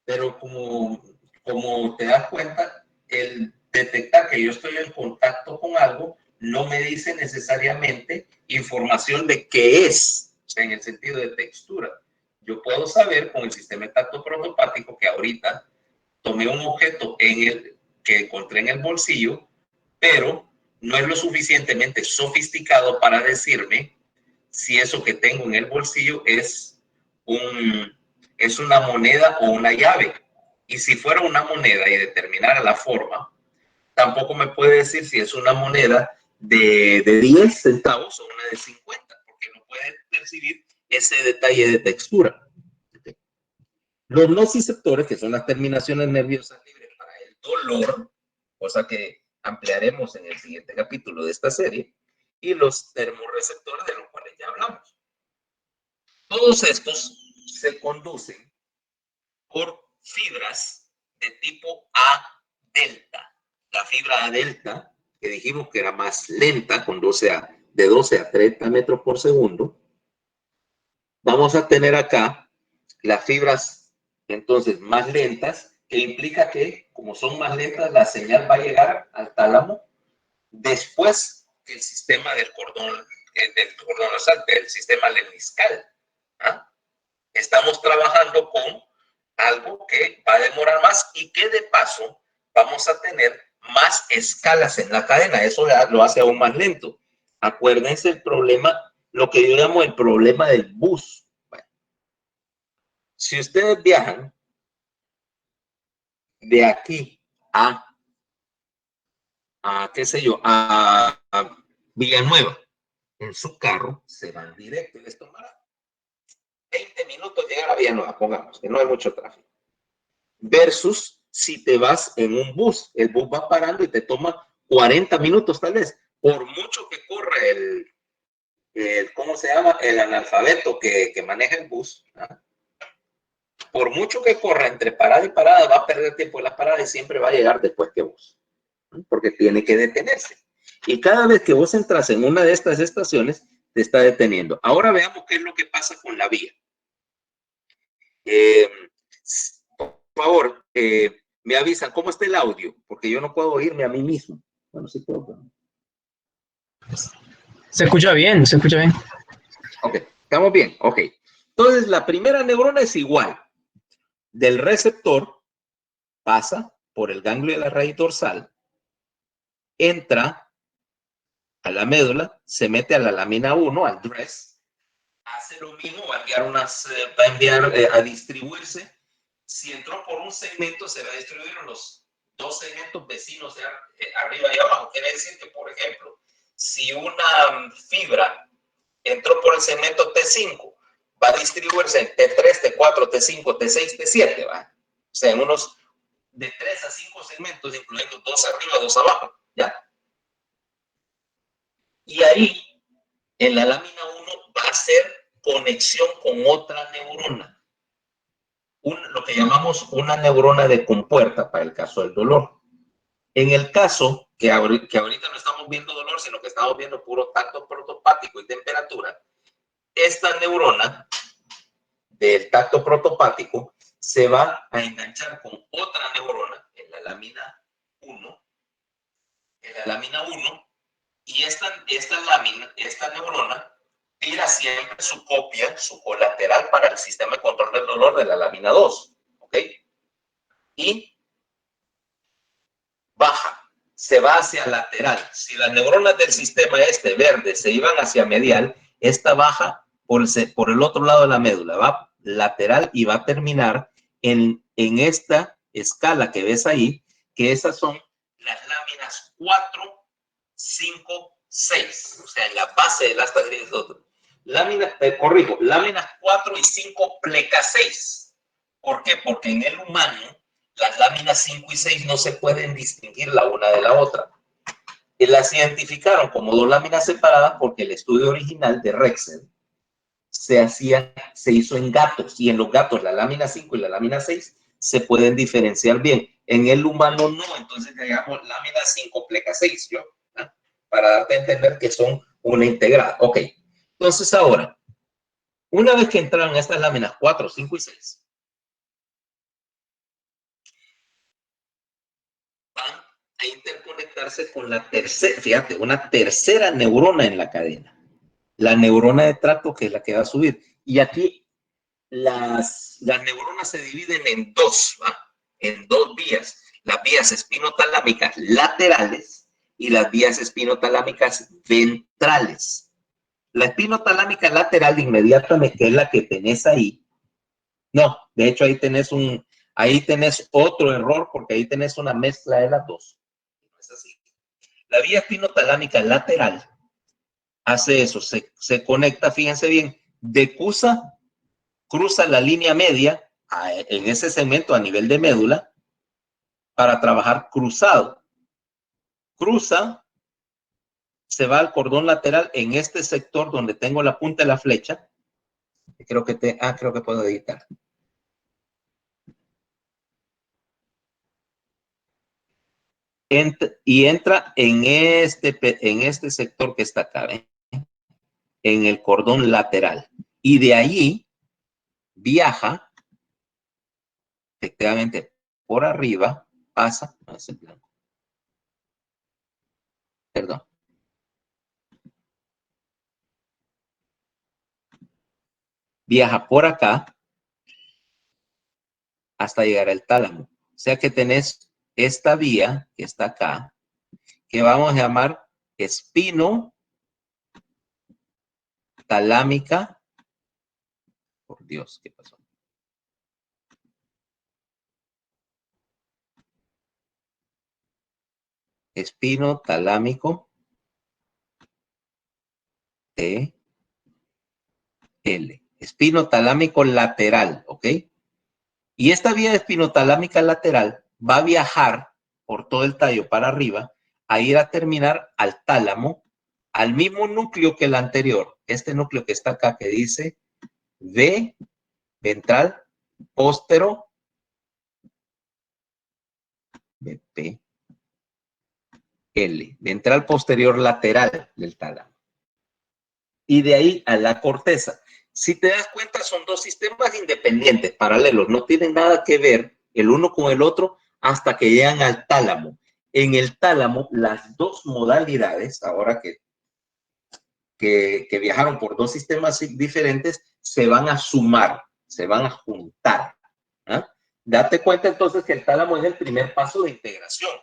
pero como te das cuenta, el detectar que yo estoy en contacto con algo no me dice necesariamente información de qué es, o sea, en el sentido de textura. Yo puedo saber con el sistema de tacto protopático que ahorita tomé un objeto que encontré en el bolsillo, pero no es lo suficientemente sofisticado para decirme si eso que tengo en el bolsillo es una moneda o una llave. Y si fuera una moneda y determinara la forma, tampoco me puede decir si es una moneda de 10 centavos o una de 50, porque no puede percibir ese detalle de textura. Los nociceptores, que son las terminaciones nerviosas libres para el dolor, cosa que ampliaremos en el siguiente capítulo de esta serie, y los termorreceptores de los cuales ya hablamos. Todos estos se conducen por fibras de tipo A delta. La fibra A delta, que dijimos que era más lenta, de 12 a 30 metros por segundo, vamos a tener acá las fibras entonces más lentas, que implica que como son más lentas, la señal va a llegar al tálamo después que el sistema del cordón nasal, del sistema lemniscal. ¿Ah? Estamos trabajando con algo que va a demorar más y que de paso vamos a tener más escalas en la cadena. Eso lo hace aún más lento. Acuérdense el problema, lo que yo llamo el problema del bus. Bueno, si ustedes viajan de aquí qué sé yo, a Villanueva, en su carro, se van directo y les tomará 20 minutos llegar a Villanueva, pongamos, que no hay mucho tráfico. Versus si te vas en un bus, el bus va parando y te toma 40 minutos tal vez, por mucho que corre ¿cómo se llama? El analfabeto que maneja el bus, ¿ah? Por mucho que corra entre parada y parada, va a perder tiempo en la parada y siempre va a llegar después que vos, ¿no? Porque tiene que detenerse. Y cada vez que vos entras en una de estas estaciones, te está deteniendo. Ahora veamos qué es lo que pasa con la vía. Por favor, me avisan cómo está el audio, porque yo no puedo oírme a mí mismo. Bueno, sí puedo. Pero... Se escucha bien, se escucha bien. Ok, estamos bien, ok. Entonces, la primera neurona es igual. Del receptor pasa por el ganglio de la raíz dorsal, entra a la médula, se mete a la lámina 1, al DRES, hace lo mismo, va a enviar a distribuirse. Si entró por un segmento, se va a distribuir en los dos segmentos vecinos de arriba y abajo. Quiere decir que, por ejemplo, si una fibra entró por el segmento T5, va a distribuirse en T3, T4, T5, T6, T7, ¿va? O sea, en unos de 3 a 5 segmentos, incluyendo 2 arriba, 2 abajo, ¿ya? Y ahí, en la lámina 1, va a hacer conexión con otra neurona. Lo que llamamos una neurona de compuerta para el caso del dolor. En el caso que ahorita no estamos viendo dolor, sino que estamos viendo puro tacto protopático y temperatura, esta neurona del tacto protopático se va a enganchar con otra neurona en la lámina 1. En la lámina 1, y esta neurona tira siempre su copia, su colateral para el sistema de control del dolor de la lámina 2. ¿Ok? Y baja, se va hacia lateral. Si las neuronas del sistema verde se iban hacia medial, esta baja por el otro lado de la médula, va lateral y va a terminar en esta escala que ves ahí, que esas son las láminas 4, 5, 6, o sea, en la base del asta gris. Láminas 4 y 5 pleca 6. ¿Por qué? Porque en el humano las láminas 5 y 6 no se pueden distinguir la una de la otra. Y las identificaron como dos láminas separadas porque el estudio original de Rexel se hizo en gatos, y en los gatos la lámina 5 y la lámina 6 se pueden diferenciar bien. En el humano no, entonces digamos lámina 5 pleca 6, ¿yo? ¿Ah? Para darte a entender que son una integrada. Ok, entonces ahora, una vez que entraron estas láminas 4, 5 y 6, van a interconectarse con la tercera, fíjate, una tercera neurona en la cadena. La neurona de tracto, que es la que va a subir. Y aquí las neuronas se dividen en dos, ¿va? En dos vías. Las vías espinotalámicas laterales y las vías espinotalámicas ventrales. La espinotalámica lateral inmediatamente, que es la que tenés ahí. No, de hecho ahí tenés otro error, porque ahí tenés una mezcla de las dos. No es así. La vía espinotalámica lateral hace eso, se conecta, fíjense bien, cruza la línea media en ese segmento a nivel de médula para trabajar cruzado. Cruza, se va al cordón lateral en este sector donde tengo la punta de la flecha. Creo que puedo editar. Y entra en este sector que está acá, ¿eh? En el cordón lateral. Y de allí viaja, efectivamente, por arriba, pasa, no es el blanco. Perdón. Viaja por acá hasta llegar al tálamo. O sea que tenés esta vía que está acá, que vamos a llamar espino talámica. Por Dios, ¿qué pasó? Espino talámico T L. Espino talámico lateral, ¿ok? Y esta vía espinotalámica lateral va a viajar por todo el tallo para arriba, a ir a terminar al tálamo, al mismo núcleo que el anterior. Este núcleo que está acá que dice V ventral póstero BP L, ventral posterior lateral del tálamo. Y de ahí a la corteza. Si te das cuenta, son dos sistemas independientes, paralelos, no tienen nada que ver el uno con el otro hasta que llegan al tálamo. En el tálamo, las dos modalidades, ahora que viajaron por dos sistemas diferentes, se van a sumar, se van a juntar. ¿Ah? Date cuenta entonces que el tálamo es el primer paso de integración.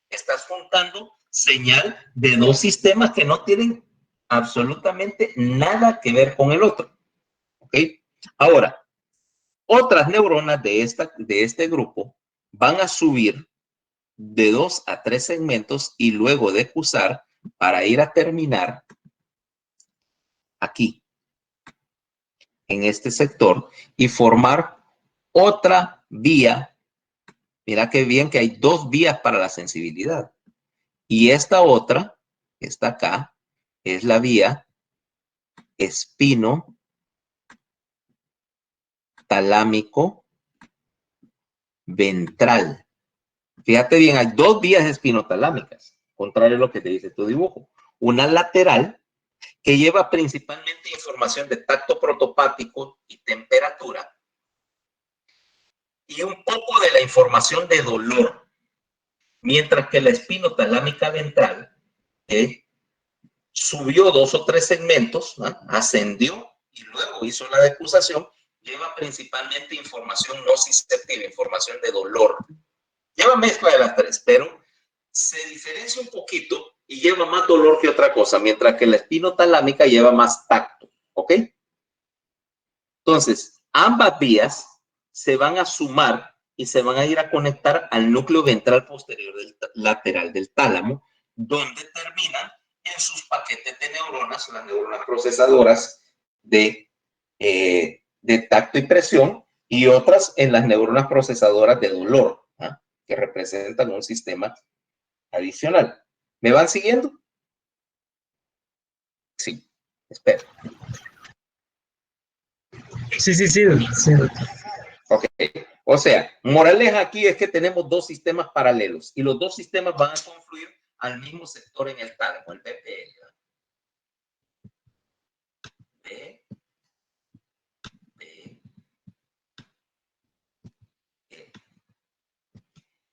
Estás juntando señal de dos sistemas que no tienen absolutamente nada que ver con el otro. ¿Ok? Ahora, otras neuronas de este grupo van a subir de 2 a 3 segmentos y luego de cruzar para ir a terminar aquí, en este sector, y formar otra vía. Mira qué bien que hay dos vías para la sensibilidad. Y esta otra, que está acá, es la vía espino talámico ventral. Fíjate bien, hay dos vías espinotalámicas, contrario a lo que te dice tu dibujo. Una lateral, que lleva principalmente información de tacto protopático y temperatura, y un poco de la información de dolor, mientras que la espinotalámica ventral subió 2 o 3 segmentos, ¿no? Ascendió y luego hizo la decusación, lleva principalmente información nociceptiva, información de dolor. Lleva mezcla de las tres, pero se diferencia un poquito y lleva más dolor que otra cosa, mientras que la espinotalámica lleva más tacto, ¿ok? Entonces, ambas vías se van a sumar y se van a ir a conectar al núcleo ventral posterior lateral del tálamo, donde terminan en sus paquetes de neuronas, las neuronas procesadoras de tacto y presión, y otras en las neuronas procesadoras de dolor, ¿eh? Que representan un sistema adicional. ¿Me van siguiendo? Sí, espero. Sí. Ok, o sea, moraleja aquí es que tenemos dos sistemas paralelos y los dos sistemas van a confluir al mismo sector en el tálamo, el BPL.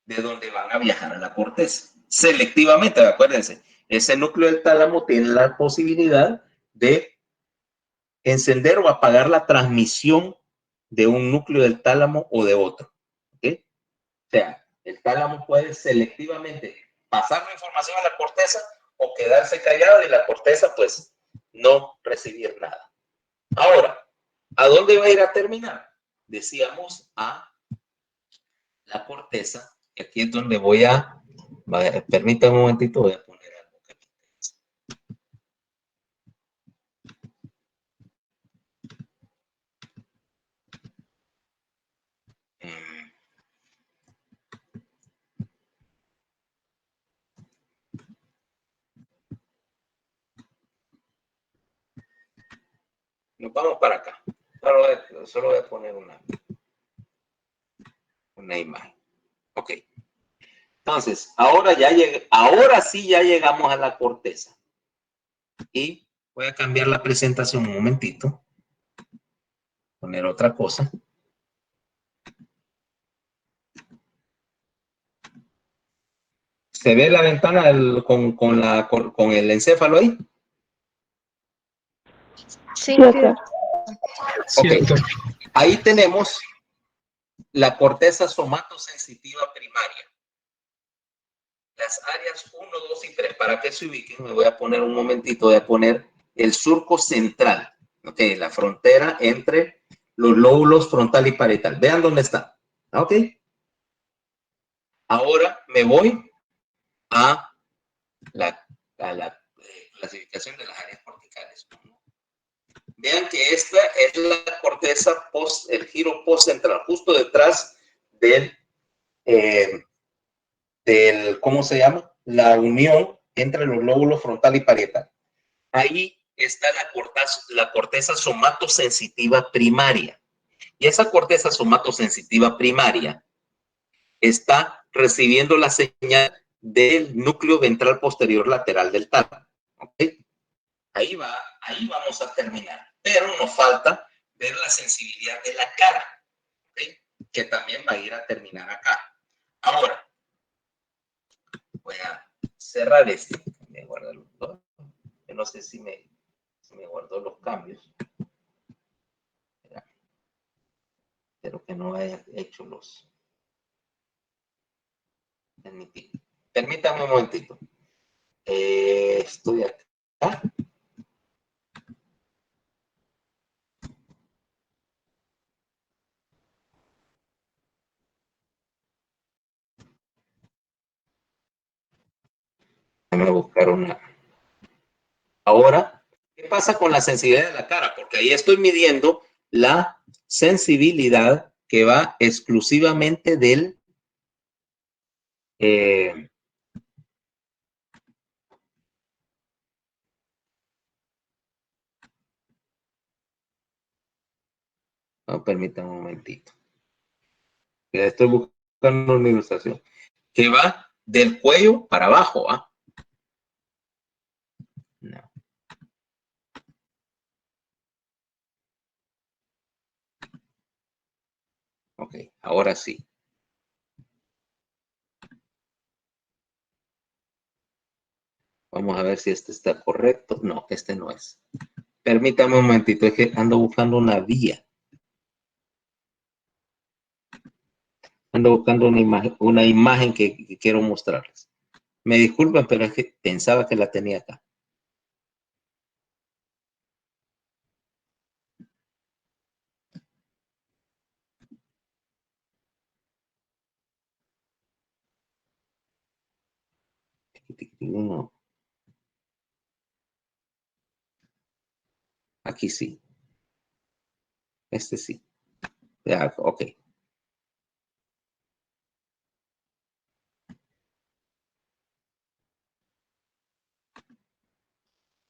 De donde van a viajar a la corteza. Selectivamente, acuérdense, ese núcleo del tálamo tiene la posibilidad de encender o apagar la transmisión de un núcleo del tálamo o de otro. ¿Okay? O sea, el tálamo puede selectivamente pasar la información a la corteza o quedarse callado y la corteza pues no recibir nada. Ahora, ¿a dónde va a ir a terminar? Decíamos a la corteza, y aquí es donde voy a, permítame un momentito, voy a poner algo que me interesa. Nos vamos para acá. Solo voy a poner una imagen. Ok. Entonces, ahora sí ya llegamos a la corteza. Y voy a cambiar la presentación un momentito. Poner otra cosa. ¿Se ve la ventana con el encéfalo ahí? Sí, Ok. Ahí tenemos la corteza somatosensitiva primaria. Las áreas 1, 2 y 3. Para que se ubiquen, me voy a poner un momentito, voy a poner el surco central. Ok, la frontera entre los lóbulos frontal y parietal. Vean dónde está. Ok. Ahora me voy a la clasificación de las áreas corticales. Vean que esta es la corteza el giro postcentral, justo detrás del, ¿cómo se llama? La unión entre los lóbulos frontal y parietal. Ahí está la corteza somatosensitiva primaria. Y esa corteza somatosensitiva primaria está recibiendo la señal del núcleo ventral posterior lateral del tálamo. ¿Okay? Ahí vamos a terminar. Pero nos falta ver la sensibilidad de la cara, ¿okay? Que también va a ir a terminar acá. Ahora, voy a cerrar este. Me guardo los dos. Yo no sé si me guardó los cambios. Espero que no haya hecho los. Permítame un momentito. Estoy acá. Déjame buscar una. Ahora, ¿qué pasa con la sensibilidad de la cara? Porque ahí estoy midiendo la sensibilidad que va exclusivamente del permítame un momentito. Ya estoy buscando una ilustración. Que va del cuello para abajo, ¿ah? No. Ok, ahora sí. Vamos a ver si este está correcto. No, este no es. Permítame un momentito, es que ando buscando una vía. Ando buscando una imagen que quiero mostrarles. Me disculpan, pero es que pensaba que la tenía acá. No. Aquí sí. Este sí. Ya, ok.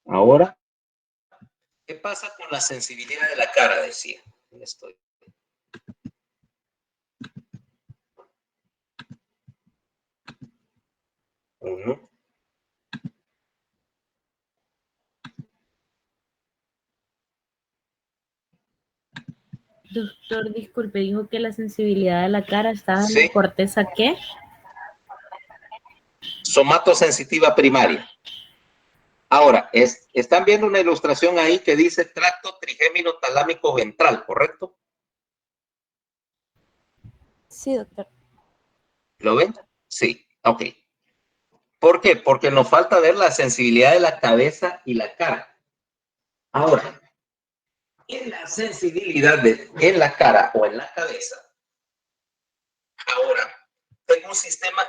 Ahora, ¿qué pasa con la sensibilidad de la cara? Decía. Estoy. Uno. Doctor, disculpe, dijo que la sensibilidad de la cara estaba en Sí. la corteza, ¿qué? Somatosensitiva primaria. Ahora, están viendo una ilustración ahí que dice tracto trigémino talámico ventral, ¿correcto? Sí, doctor. ¿Lo ven? Sí, ok. ¿Por qué? Porque nos falta ver la sensibilidad de la cabeza y la cara. Ahora, en la sensibilidad en la cara o en la cabeza, ahora tengo un sistema,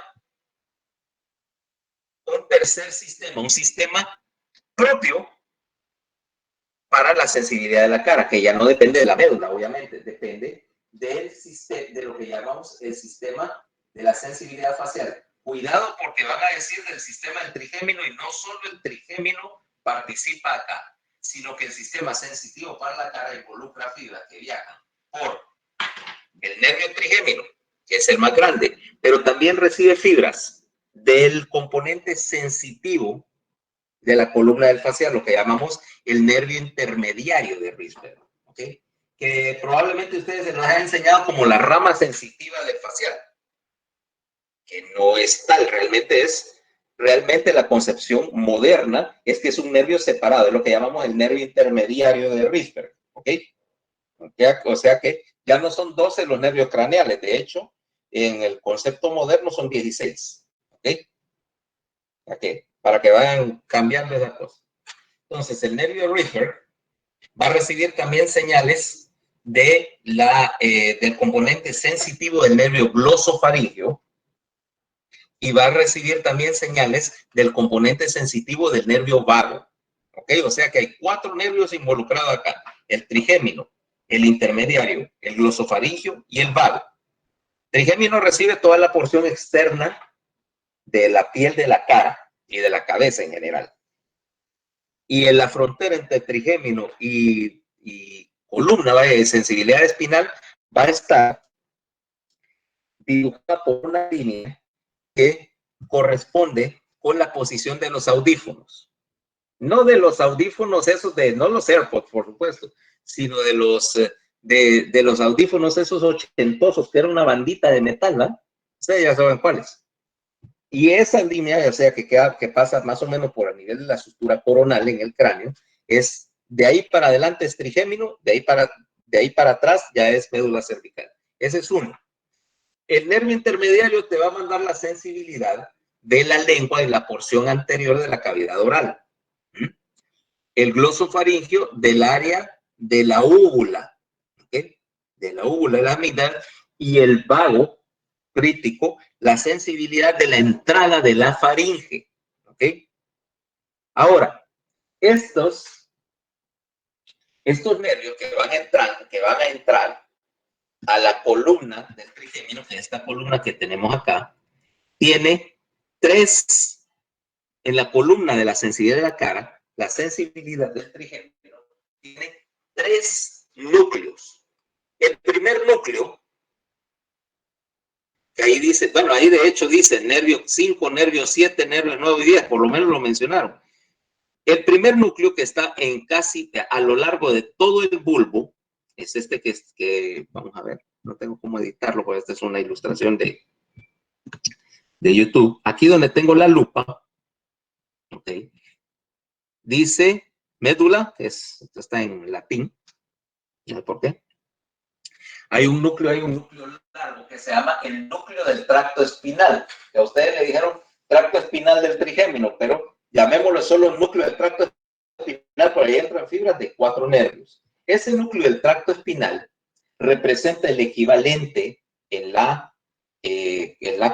un tercer sistema, un sistema propio para la sensibilidad de la cara, que ya no depende de la médula, obviamente, depende del sistema, de lo que llamamos el sistema de la sensibilidad facial. Cuidado porque van a decir del sistema del trigémino y no solo el trigémino participa acá, sino que el sistema sensitivo para la cara involucra fibras que viajan por el nervio trigémino, que es el más grande, pero también recibe fibras del componente sensitivo de la columna del facial, lo que llamamos el nervio intermediario de Risberg, ¿ok? Que probablemente ustedes se nos han enseñado como la rama sensitiva del facial, que no es tal, realmente la concepción moderna es que es un nervio separado, es lo que llamamos el nervio intermediario de Risberg, ¿ok? O sea que ya no son 12 los nervios craneales, de hecho, en el concepto moderno son 16, ¿ok? Para que vayan cambiando esas cosas. Entonces, el nervio Risberg va a recibir también señales del componente sensitivo del nervio glosofaríngeo y va a recibir también señales del componente sensitivo del nervio vago. ¿Ok? O sea que hay 4 nervios involucrados acá. El trigémino, el intermediario, el glosofaríngeo y el vago. El trigémino recibe toda la porción externa de la piel de la cara y de la cabeza en general. Y en la frontera entre trigémino y columna de sensibilidad espinal va a estar dibujada por una línea que corresponde con la posición de los audífonos. No de los audífonos esos no los AirPods, por supuesto, sino de los audífonos esos ochentosos, que era una bandita de metal, ¿no? Ustedes ya saben cuáles. Y esa línea, o sea, que pasa más o menos por el nivel de la sutura coronal en el cráneo, es de ahí para adelante es trigémino, de ahí para atrás ya es médula cervical. Ese es uno. El nervio intermediario te va a mandar la sensibilidad de la lengua y la porción anterior de la cavidad oral. El glosofaringio del área de la úvula, ¿okay? De la úvula, de la amígdala, y el vago crítico, la sensibilidad de la entrada de la faringe, ¿ok? Ahora, estos nervios que van a entrar a la columna del trigémino, que es esta columna que tenemos acá, tiene tres, en la columna de la sensibilidad de la cara, la sensibilidad del trigémino tiene tres núcleos. El primer núcleo, que ahí dice, bueno, ahí de hecho dice nervio 5, nervio 7, nervio 9 y 10, por lo menos lo mencionaron. El primer núcleo que está en casi a lo largo de todo el bulbo es este que vamos a ver, no tengo cómo editarlo, porque esta es una ilustración de YouTube. Aquí donde tengo la lupa, okay, dice médula, que está en latín, no sé por qué. Hay un núcleo largo que se llama el núcleo del tracto espinal, que a ustedes le dijeron tracto espinal del trigémino, pero llamémoslo solo núcleo del tracto espinal, por ahí entran fibras de 4 nervios. Ese núcleo del tracto espinal representa el equivalente en la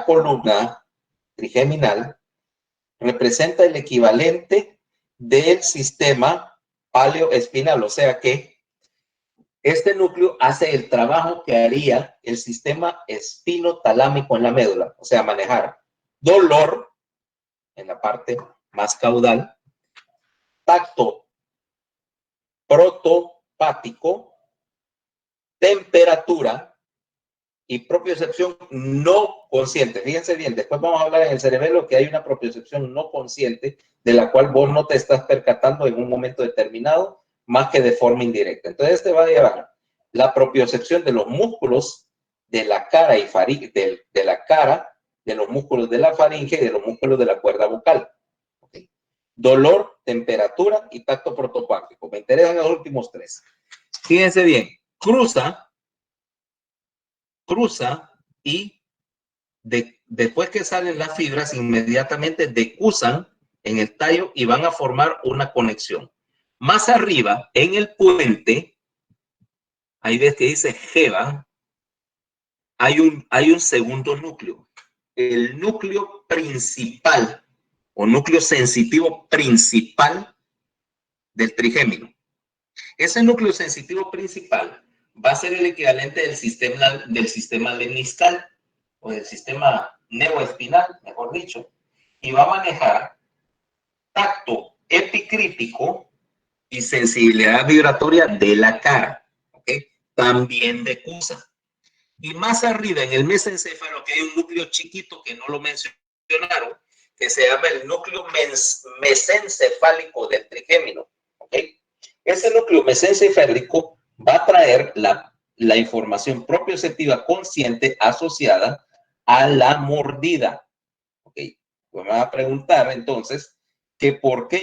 columna trigeminal, representa el equivalente del sistema paleoespinal, o sea que este núcleo hace el trabajo que haría el sistema espinotalámico en la médula, o sea, manejar dolor en la parte más caudal, tacto protopático, temperatura y propiocepción no consciente. Fíjense bien, después vamos a hablar en el cerebelo que hay una propiocepción no consciente de la cual vos no te estás percatando en un momento determinado, más que de forma indirecta. Entonces te va a llevar la propiocepción de los músculos de la cara y de la cara, de los músculos de la faringe y de los músculos de la cuerda vocal. ¿Okay? Dolor, temperatura y tacto protopático. Me interesan los últimos tres. Fíjense bien, cruza y después que salen las fibras, inmediatamente decusan en el tallo y van a formar una conexión. Más arriba, en el puente, ahí ves que dice GEVA, hay un segundo núcleo. El núcleo principal o núcleo sensitivo principal del trigémino. Ese núcleo sensitivo principal va a ser el equivalente del sistema lemniscal o del sistema neuroespinal, mejor dicho, y va a manejar tacto epicrítico y sensibilidad vibratoria de la cara, ¿ok? También decusa. Y más arriba, en el mesencéfalo, que hay un núcleo chiquito que no lo mencionaron, que se llama el núcleo mesencefálico del trigémino, ¿ok? Ese núcleo mesencefálico va a traer la información propioceptiva consciente asociada a la mordida. Okay. Pues me va a preguntar entonces que por qué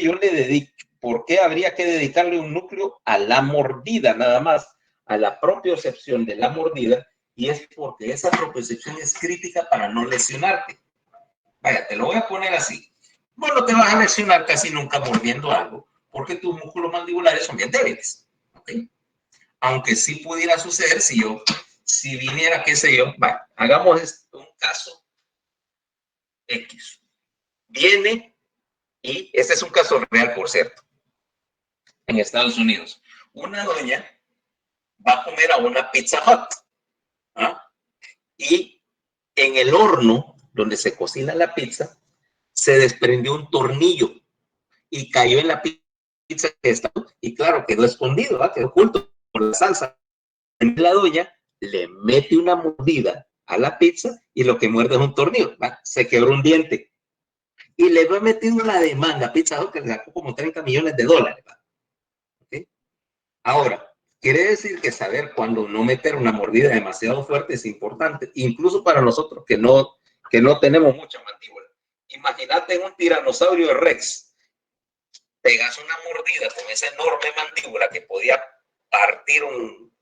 habría que dedicarle un núcleo a la mordida nada más, a la propiocepción de la mordida, y es porque esa propiocepción es crítica para no lesionarte. Vaya, te lo voy a poner así. Vos no te vas a lesionar casi nunca mordiendo algo, porque tus músculos mandibulares son bien débiles. ¿Okay? Aunque sí pudiera suceder si viniera, qué sé yo, vaya, hagamos un caso X. Viene, y este es un caso real, por cierto, en Estados Unidos. Una doña va a comer a una Pizza Hut, ¿ah? Y en el horno donde se cocina la pizza, se desprendió un tornillo y cayó en la pizza que está, y claro, quedó escondido, ¿ah? Quedó oculto por la salsa. La doña le mete una mordida a la pizza y lo que muerde es un tornillo, ¿va? Se quebró un diente. Y le va a meter una demanda a Pizza Hut que le sacó como $30 millones. ¿Okay? Ahora, quiere decir que saber cuándo no meter una mordida demasiado fuerte es importante, incluso para nosotros que no tenemos mucha mandíbula. Imagínate en un tiranosaurio Rex, pegas una mordida con esa enorme mandíbula que podía partir un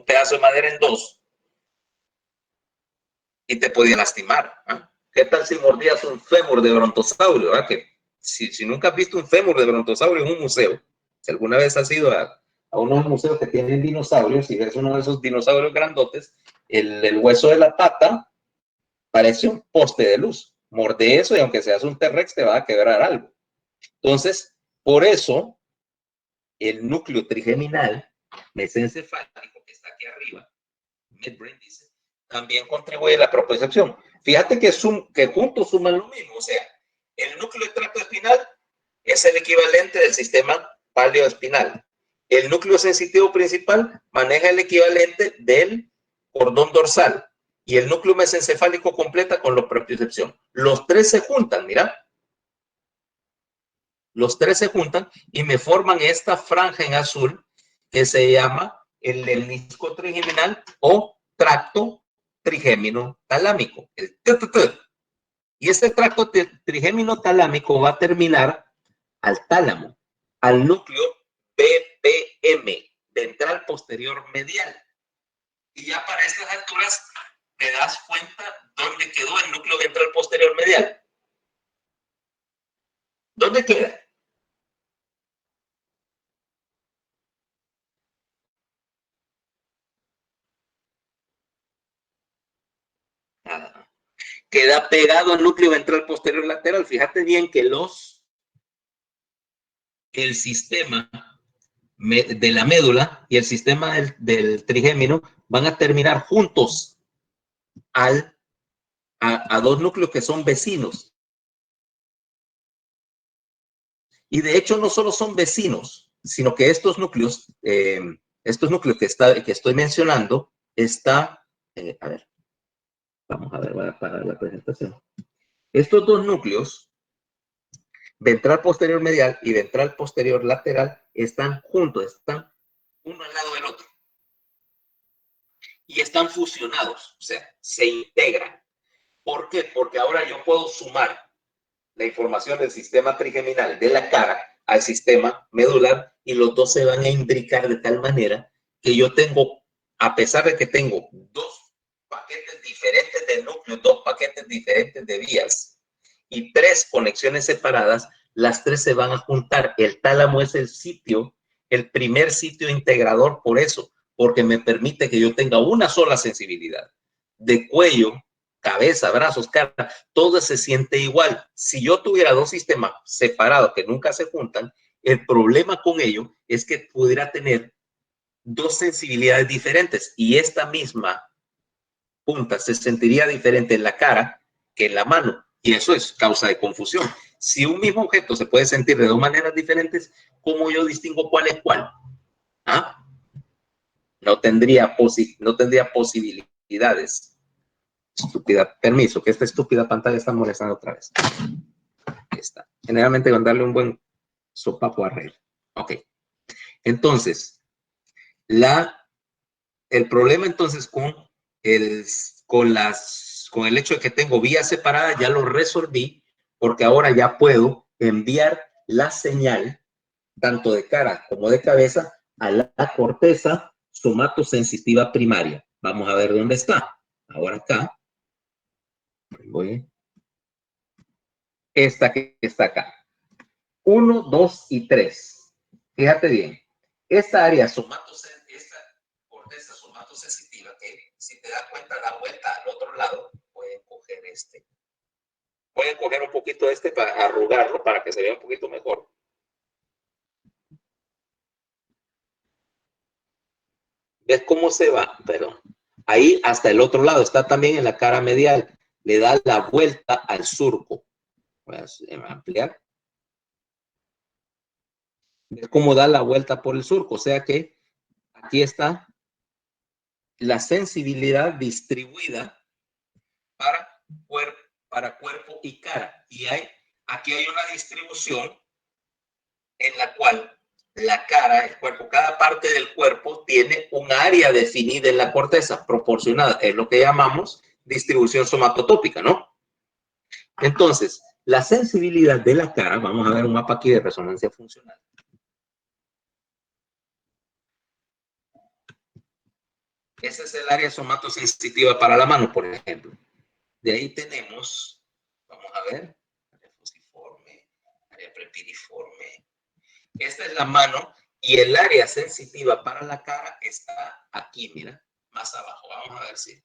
pedazo de madera en dos y te podía lastimar. ¿Eh? ¿Qué tal si mordías un fémur de brontosaurio? ¿Eh? Que si nunca has visto un fémur de brontosaurio en un museo, si alguna vez has ido a unos museos que tienen dinosaurios y ves uno de esos dinosaurios grandotes, el hueso de la pata parece un poste de luz. Morde eso y aunque seas un T-Rex te va a quebrar algo. Entonces, por eso, el núcleo trigeminal mesencefálico que está aquí arriba, midbrain dice, también contribuye a la propiocepción. Fíjate que juntos suman lo mismo, o sea, el núcleo de tracto espinal es el equivalente del sistema paleoespinal. El núcleo sensitivo principal maneja el equivalente del cordón dorsal y el núcleo mesencefálico completa con la propiocepción. Los tres se juntan, mira. Los tres se juntan y me forman esta franja en azul que se llama el lemnisco trigeminal o tracto trigémino talámico. Y este tracto trigémino talámico va a terminar al tálamo, al núcleo BPM, ventral posterior medial. Y ya para estas alturas te das cuenta dónde quedó el núcleo ventral posterior medial. ¿Dónde queda? Queda pegado al núcleo ventral posterior lateral. Fíjate bien que el sistema de la médula y el sistema del trigémino van a terminar juntos a dos núcleos que son vecinos. Y de hecho no solo son vecinos, sino que estos núcleos que estoy mencionando, a ver, vamos a ver, voy a parar la presentación. Estos dos núcleos, ventral posterior medial y ventral posterior lateral, están juntos, están uno al lado del otro. Y están fusionados, o sea, se integran. ¿Por qué? Porque ahora yo puedo sumar la información del sistema trigeminal de la cara al sistema medular y los dos se van a imbricar de tal manera que yo tengo, a pesar de que tengo dos paquetes diferentes de núcleo, dos paquetes diferentes de vías y tres conexiones separadas, las tres se van a juntar. El tálamo es el primer sitio integrador por eso, porque me permite que yo tenga una sola sensibilidad de cuello, cabeza, brazos, cara, todo se siente igual. Si yo tuviera dos sistemas separados que nunca se juntan, el problema con ello es que pudiera tener dos sensibilidades diferentes y esta misma punta se sentiría diferente en la cara que en la mano y eso es causa de confusión. Si un mismo objeto se puede sentir de dos maneras diferentes, ¿cómo yo distingo cuál es cuál? ¿Ah? No tendría posibilidades. Estúpida, permiso, que esta estúpida pantalla está molestando otra vez. Ahí está. Generalmente con darle un buen sopapo a arreglo. Ok. Entonces, el problema entonces con el hecho de que tengo vías separadas ya lo resolví porque ahora ya puedo enviar la señal tanto de cara como de cabeza a la corteza somatosensitiva primaria. Vamos a ver dónde está. Ahora acá. Esta que está acá. 1, 2 y 3. Fíjate bien. Esta área esta corteza somatosensitiva, que si te das cuenta da vuelta al otro lado, pueden coger este. Pueden coger un poquito de este para arrugarlo para que se vea un poquito mejor. ¿Ves cómo se va? Pero ahí hasta el otro lado está también en la cara medial. Le da la vuelta al surco. Voy a ampliar. ¿Ves cómo da la vuelta por el surco? O sea que aquí está la sensibilidad distribuida para cuerpo y cara. Y aquí hay una distribución en la cual la cara, el cuerpo, cada parte del cuerpo tiene un área definida en la corteza, proporcionada. Es lo que llamamos distribución somatotópica, ¿no? Entonces, la sensibilidad de la cara, vamos a ver un mapa aquí de resonancia funcional. Ese es el área somatosensitiva para la mano, por ejemplo. De ahí tenemos, vamos a ver, área fusiforme, área prepiriforme. Esta es la mano y el área sensitiva para la cara está aquí, mira, más abajo. Vamos a ver si.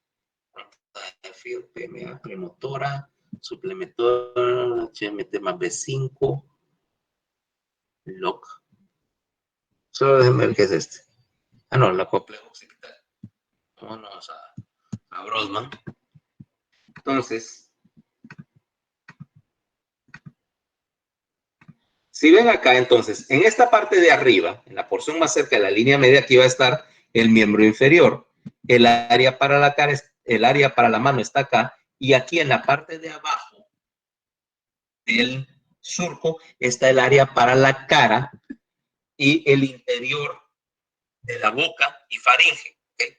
Field, PMA, premotora, suplementor, HMT más B5. lock. Solo déjenme ver qué es este. Ah, no, la complejo occipital. Vámonos a Grossman. Entonces, si ven acá, entonces, en esta parte de arriba, en la porción más cerca de la línea media, aquí va a estar el miembro inferior. El área para la cara, el área para la mano está acá, y aquí en la parte de abajo del surco está el área para la cara y el interior de la boca y faringe. ¿Okay?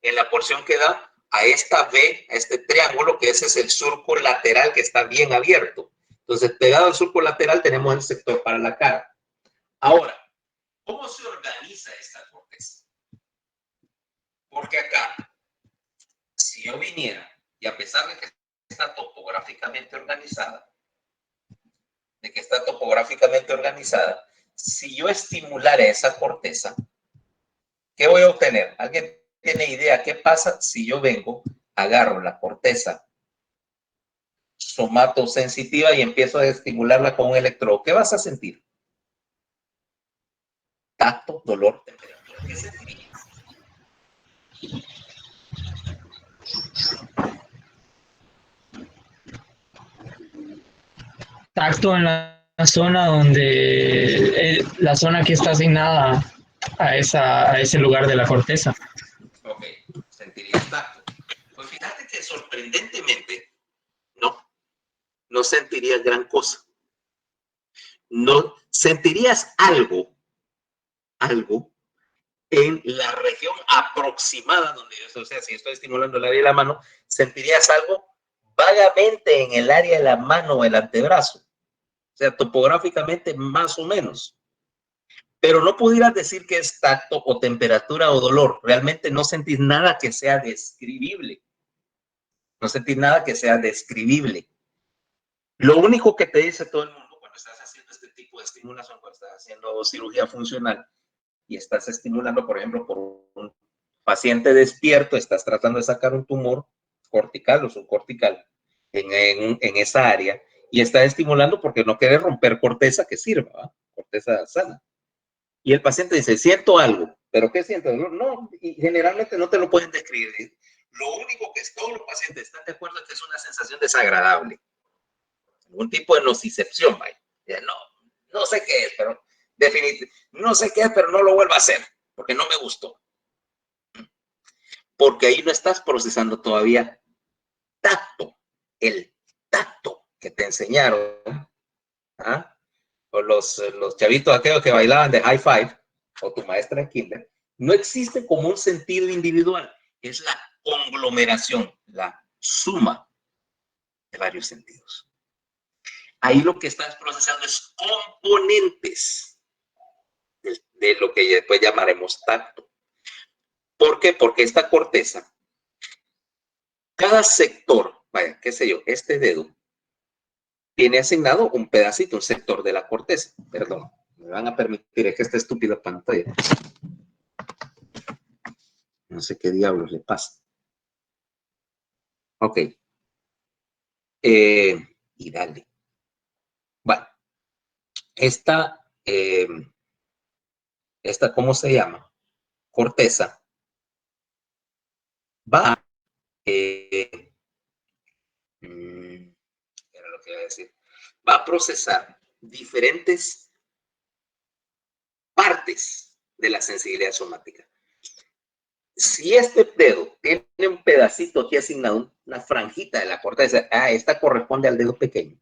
En la porción que da a esta V, a este triángulo, que ese es el surco lateral que está bien abierto. Entonces, pegado al surco lateral tenemos el sector para la cara. Ahora, ¿cómo se organiza esta corteza? Porque acá, si yo viniera, y a pesar de que está topográficamente organizada, si yo estimulara esa corteza, ¿qué voy a obtener? ¿Alguien tiene idea qué pasa si yo vengo, agarro la corteza somatosensitiva y empiezo a estimularla con un electrodo? ¿Qué vas a sentir? Tacto, dolor, temperatura. ¿Qué sentirías? Tacto en la zona donde, la zona que está asignada a ese lugar de la corteza. Ok, sentirías tacto. Pues fíjate que sorprendentemente, no sentirías gran cosa. No sentirías algo en la región aproximada donde yo, o sea, si estoy estimulando el área de la mano, sentirías algo vagamente en el área de la mano o el antebrazo. O sea, topográficamente más o menos. Pero no pudieras decir que es tacto o temperatura o dolor. Realmente no sentís nada que sea describible. No sentís nada que sea describible. Lo único que te dice todo el mundo cuando estás haciendo este tipo de estimulación, cuando estás haciendo cirugía funcional y estás estimulando, por ejemplo, por un paciente despierto, estás tratando de sacar un tumor cortical o subcortical en esa área y estás estimulando porque no quieres romper corteza que sirva, ¿va? Corteza sana. Y el paciente dice, siento algo, pero ¿qué sientes? No, y generalmente no te lo pueden describir. Lo único que todos los pacientes están de acuerdo es que es una sensación desagradable. Un tipo de nocicepción, vaya. No sé qué es, pero definitivamente, no sé qué es, pero no lo vuelvo a hacer, porque no me gustó. Porque ahí no estás procesando todavía tacto, el tacto que te enseñaron, ¿ah? O los chavitos aquellos que bailaban de high five, o tu maestra en kinder, no existe como un sentido individual, es la conglomeración, la suma de varios sentidos. Ahí lo que estás procesando es componentes de lo que después llamaremos tacto. ¿Por qué? Porque esta corteza, cada sector, vaya, qué sé yo, este dedo, tiene asignado un pedacito, un sector de la corteza. Perdón, me van a permitir, es que esta estúpida pantalla. No sé qué diablos le pasa. Ok. Y dale. Bueno, esta, ¿cómo se llama? Corteza va, era lo que iba a decir, va a procesar diferentes partes de la sensibilidad somática. Si este dedo tiene un pedacito aquí asignado, una franjita de la corteza, esta corresponde al dedo pequeño.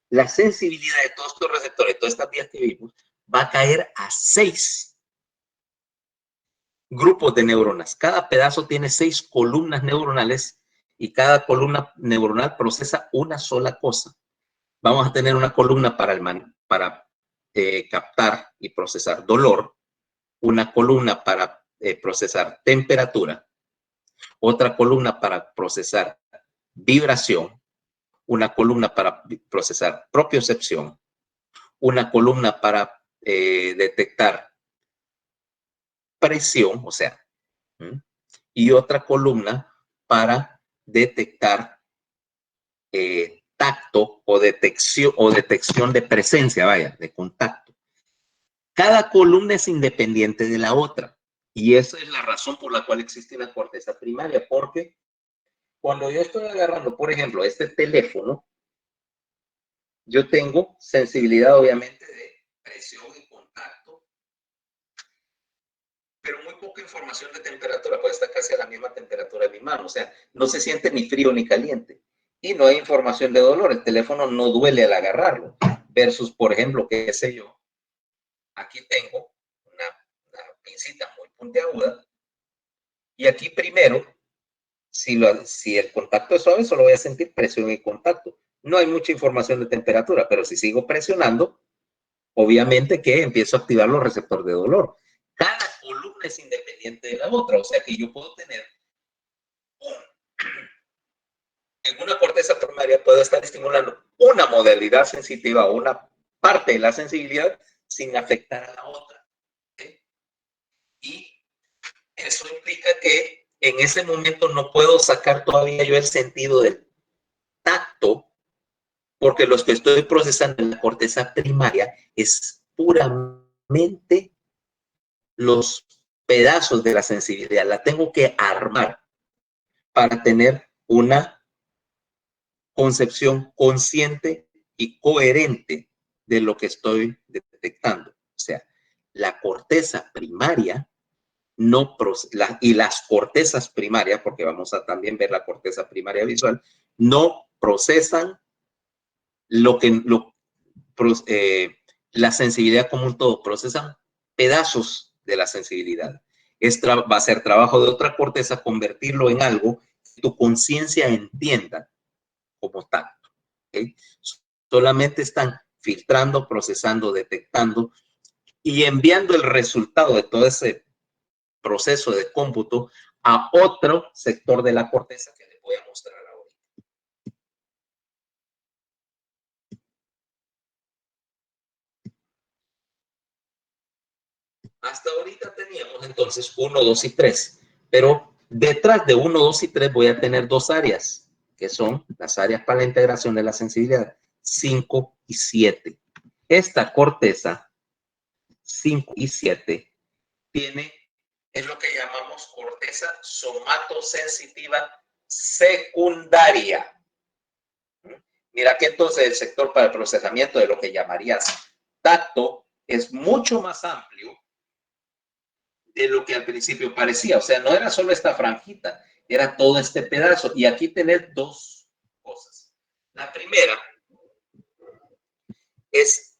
La sensibilidad de todos estos receptores, todas estas vías que vimos, va a caer a 6 grupos de neuronas. Cada pedazo tiene 6 columnas neuronales y cada columna neuronal procesa una sola cosa. Vamos a tener una columna para captar y procesar dolor, una columna para procesar temperatura, otra columna para procesar vibración, una columna para procesar propiocepción, una columna para detectar presión, o sea, y otra columna para detectar tacto o detección de presencia, vaya, de contacto. Cada columna es independiente de la otra. Y esa es la razón por la cual existe la corteza primaria, porque cuando yo estoy agarrando, por ejemplo, este teléfono, yo tengo sensibilidad, obviamente, de presión y contacto, pero muy poca información de temperatura, puede estar casi a la misma temperatura de mi mano, o sea, no se siente ni frío ni caliente. Y no hay información de dolor, el teléfono no duele al agarrarlo, versus, por ejemplo, qué sé yo, aquí tengo una pincita muy puntiaguda, y aquí primero, si el contacto es suave, solo voy a sentir presión y contacto. No hay mucha información de temperatura, pero si sigo presionando, obviamente que empiezo a activar los receptores de dolor. Cada columna es independiente de la otra, o sea que yo puedo tener en una corteza primaria, puedo estar estimulando una modalidad sensitiva o una parte de la sensibilidad sin afectar a la otra. ¿Sí? Y eso implica que en ese momento no puedo sacar todavía yo el sentido del tacto, porque los que estoy procesando en la corteza primaria es puramente los pedazos de la sensibilidad. La tengo que armar para tener una concepción consciente y coherente de lo que estoy detectando. O sea, la corteza primaria no y las cortezas primarias, porque vamos a también ver la corteza primaria visual, no procesan la sensibilidad como un todo, procesan pedazos de la sensibilidad. Va a ser trabajo de otra corteza convertirlo en algo que tu conciencia entienda como tacto. ¿Okay? Solamente están filtrando, procesando, detectando y enviando el resultado de todo ese proceso de cómputo a otro sector de la corteza que les voy a mostrar ahora. Hasta ahorita teníamos entonces 1, 2 y 3, pero detrás de 1, 2 y 3 voy a tener dos áreas, que son las áreas para la integración de la sensibilidad, 5 y 7. Esta corteza 5 y 7 es lo que llamamos corteza somatosensitiva secundaria. Mira que entonces el sector para el procesamiento de lo que llamarías tacto es mucho más amplio de lo que al principio parecía. O sea, no era solo esta franjita, era todo este pedazo. Y aquí tenés dos cosas. La primera es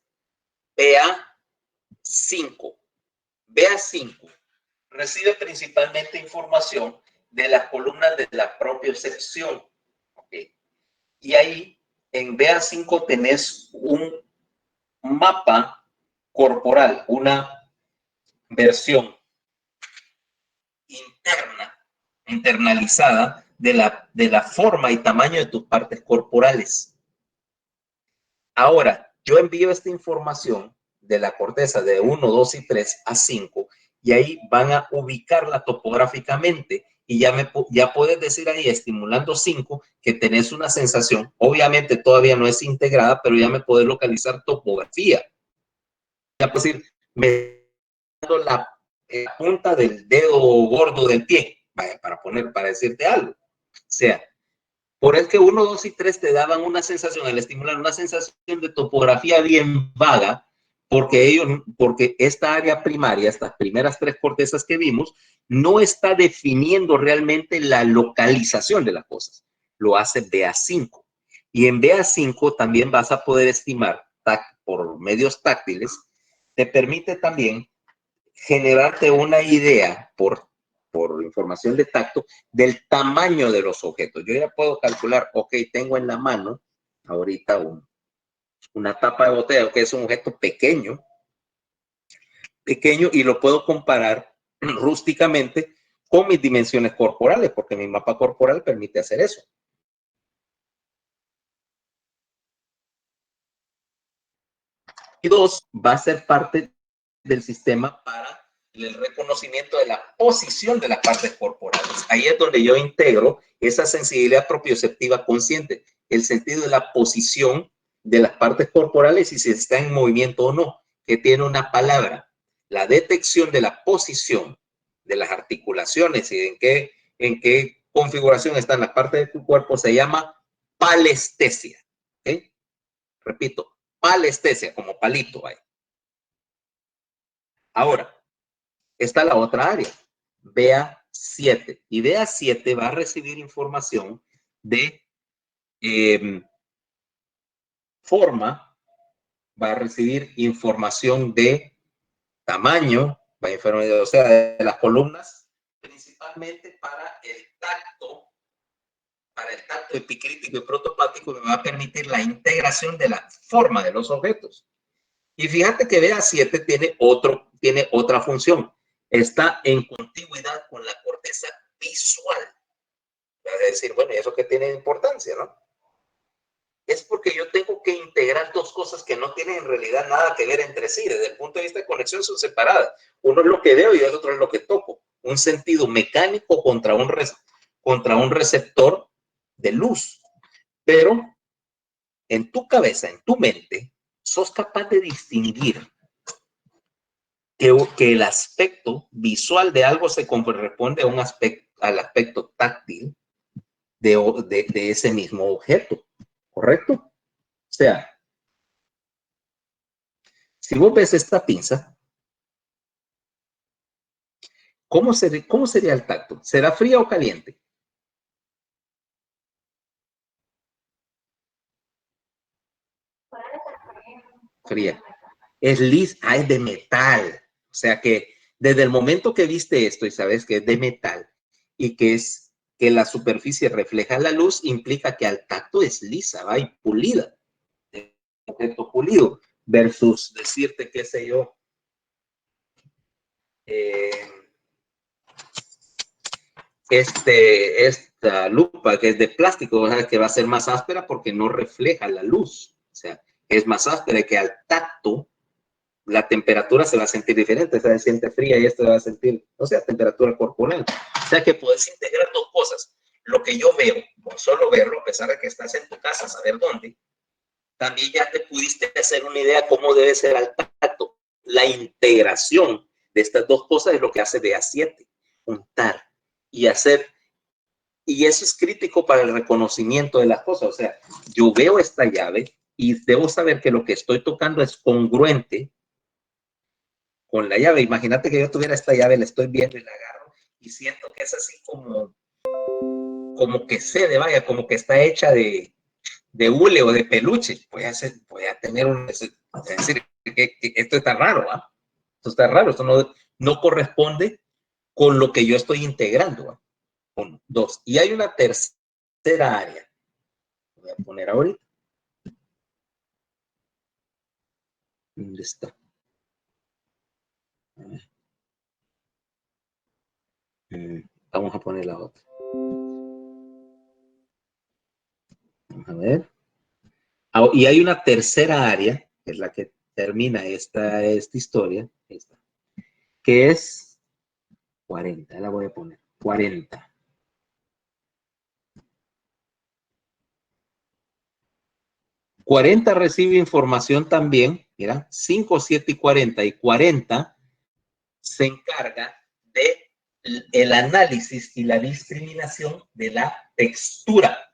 BA5. BA5 recibe principalmente información de las columnas de la propiocepción. ¿Okay? Y ahí en BA5 tenés un mapa corporal, una versión internalizada de la forma y tamaño de tus partes corporales. Ahora, yo envío esta información de la corteza de 1, 2 y 3 a 5 y ahí van a ubicarla topográficamente y ya puedes decir ahí, estimulando 5, que tenés una sensación, obviamente todavía no es integrada, pero ya me puedes localizar topografía. Ya puedo decir, me dando la punta del dedo gordo del pie, para decirte algo. O sea, por el que 1, 2 y 3 te daban una sensación, al estimular una sensación de topografía bien vaga, porque esta área primaria, estas primeras tres cortezas que vimos, no está definiendo realmente la localización de las cosas. Lo hace BA5. Y en BA5 también vas a poder estimar por medios táctiles, te permite también generarte una idea por información de tacto del tamaño de los objetos. Yo ya puedo calcular, ok, tengo en la mano ahorita una tapa de botella, que es un objeto pequeño, y lo puedo comparar rústicamente con mis dimensiones corporales, porque mi mapa corporal permite hacer eso. Y 2, va a ser parte del sistema para el reconocimiento de la posición de las partes corporales. Ahí es donde yo integro esa sensibilidad propioceptiva consciente, el sentido de la posición de las partes corporales y si está en movimiento o no, que tiene una palabra, la detección de la posición de las articulaciones y en qué configuración está en la parte de tu cuerpo se llama palestesia. ¿Okay? Repito, palestesia, como palito. Ahí. Ahora, está la otra área, BA7. Y BA7 va a recibir información de forma, va a recibir información de tamaño, o sea, de las columnas, principalmente para el tacto epicrítico y protoplático, me va a permitir la integración de la forma de los objetos. Y fíjate que BA7 tiene otra función. Está en contigüidad con la corteza visual. Vas a decir, bueno, ¿y eso qué tiene importancia, no? Es porque yo tengo que integrar dos cosas que no tienen en realidad nada que ver entre sí. Desde el punto de vista de conexión son separadas. Uno es lo que veo y el otro es lo que toco. Un sentido mecánico contra un receptor de luz. Pero en tu cabeza, en tu mente, sos capaz de distinguir que el aspecto visual de algo se corresponde a al aspecto táctil de ese mismo objeto. ¿Correcto? O sea, si vos ves esta pinza, ¿cómo sería el tacto? ¿Será fría o caliente? Fría. Es lisa, es de metal. O sea que desde el momento que viste esto y sabes que es de metal y que la superficie refleja la luz, implica que al tacto es lisa, ¿va? Y pulida. Objeto pulido. Versus decirte, qué sé yo, esta lupa que es de plástico, o sea, que va a ser más áspera porque no refleja la luz. O sea, es más áspera que al tacto la temperatura se va a sentir diferente. Esta se siente fría y esto va a sentir, o sea, temperatura corporal. O sea, que puedes integrar dos cosas. Lo que yo veo, por solo verlo, a pesar de que estás en tu casa, saber dónde, también ya te pudiste hacer una idea cómo debe ser al tacto. La integración de estas dos cosas es lo que hace BA7, juntar y hacer. Y eso es crítico para el reconocimiento de las cosas. O sea, yo veo esta llave y debo saber que lo que estoy tocando es congruente con la llave. Imagínate que yo tuviera esta llave, la estoy viendo y la agarro y siento que es así como que cede, vaya, como que está hecha de hule o de peluche. Voy a tener es decir, que esto está raro, ¿eh? Esto está raro, esto no corresponde con lo que yo estoy integrando. ¿eh? 1, 2. Y hay una tercera área. Voy a poner ahorita. ¿Dónde está? Vamos a poner la otra. Vamos a ver. Y hay una tercera área, que es la que termina esta historia, que es 40. La voy a poner 40. 40 recibe información también, mira, 5, 7 y 40. Y 40 se encarga de el análisis y la discriminación de la textura.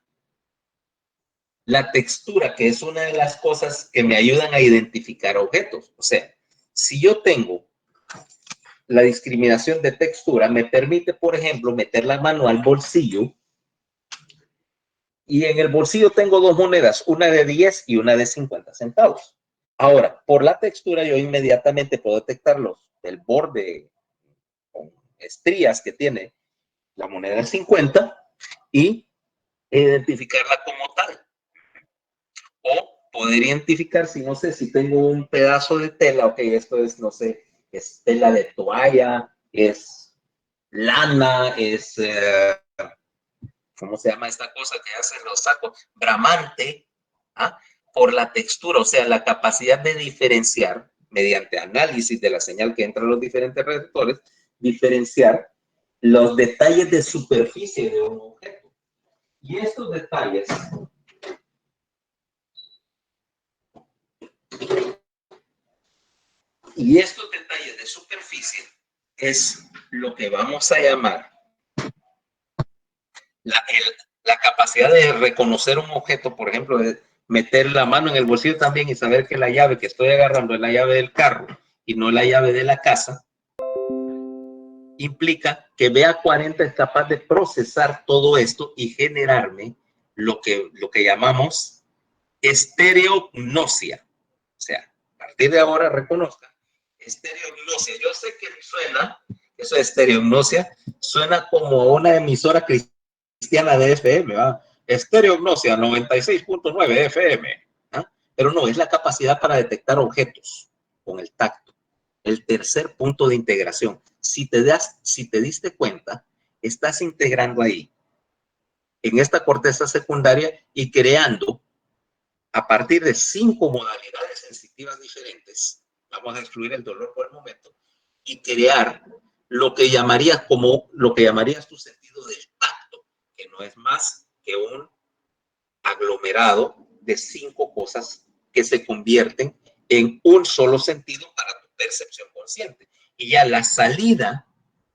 La textura, que es una de las cosas que me ayudan a identificar objetos. O sea, si yo tengo la discriminación de textura, me permite, por ejemplo, meter la mano al bolsillo y en el bolsillo tengo dos monedas, una de 10 y una de 50 centavos. Ahora, por la textura, yo inmediatamente puedo detectarlos del borde con estrías que tiene la moneda de 50 y identificarla como tal. O poder identificar, si no sé, si tengo un pedazo de tela, ok, esto es, no sé, es tela de toalla, es lana, es, ¿cómo se llama esta cosa que hacen los sacos? Bramante, ¿ah? Por la textura, o sea, la capacidad de diferenciar, mediante análisis de la señal que entra a los diferentes receptores, diferenciar los detalles de superficie de un objeto. Y estos detalles Y estos detalles de superficie es lo que vamos a llamar la capacidad de reconocer un objeto, por ejemplo, de meter la mano en el bolsillo también y saber que la llave que estoy agarrando es la llave del carro y no la llave de la casa, implica que BA40 es capaz de procesar todo esto y generarme lo que llamamos estereognosia. O sea, a partir de ahora reconozca estereognosia. Yo sé que suena, eso de estereognosia, suena como una emisora cristiana de FM, ¿va? Estereognosia 96.9 FM, ¿ah? Pero no, es la capacidad para detectar objetos con el tacto. El tercer punto de integración. Si te diste cuenta, estás integrando ahí, en esta corteza secundaria y creando, a partir de 5 modalidades sensitivas diferentes, vamos a excluir el dolor por el momento, y crear lo que llamarías tu sentido del tacto, que no es más que un aglomerado de 5 cosas que se convierten en un solo sentido para tu percepción consciente. Y ya la salida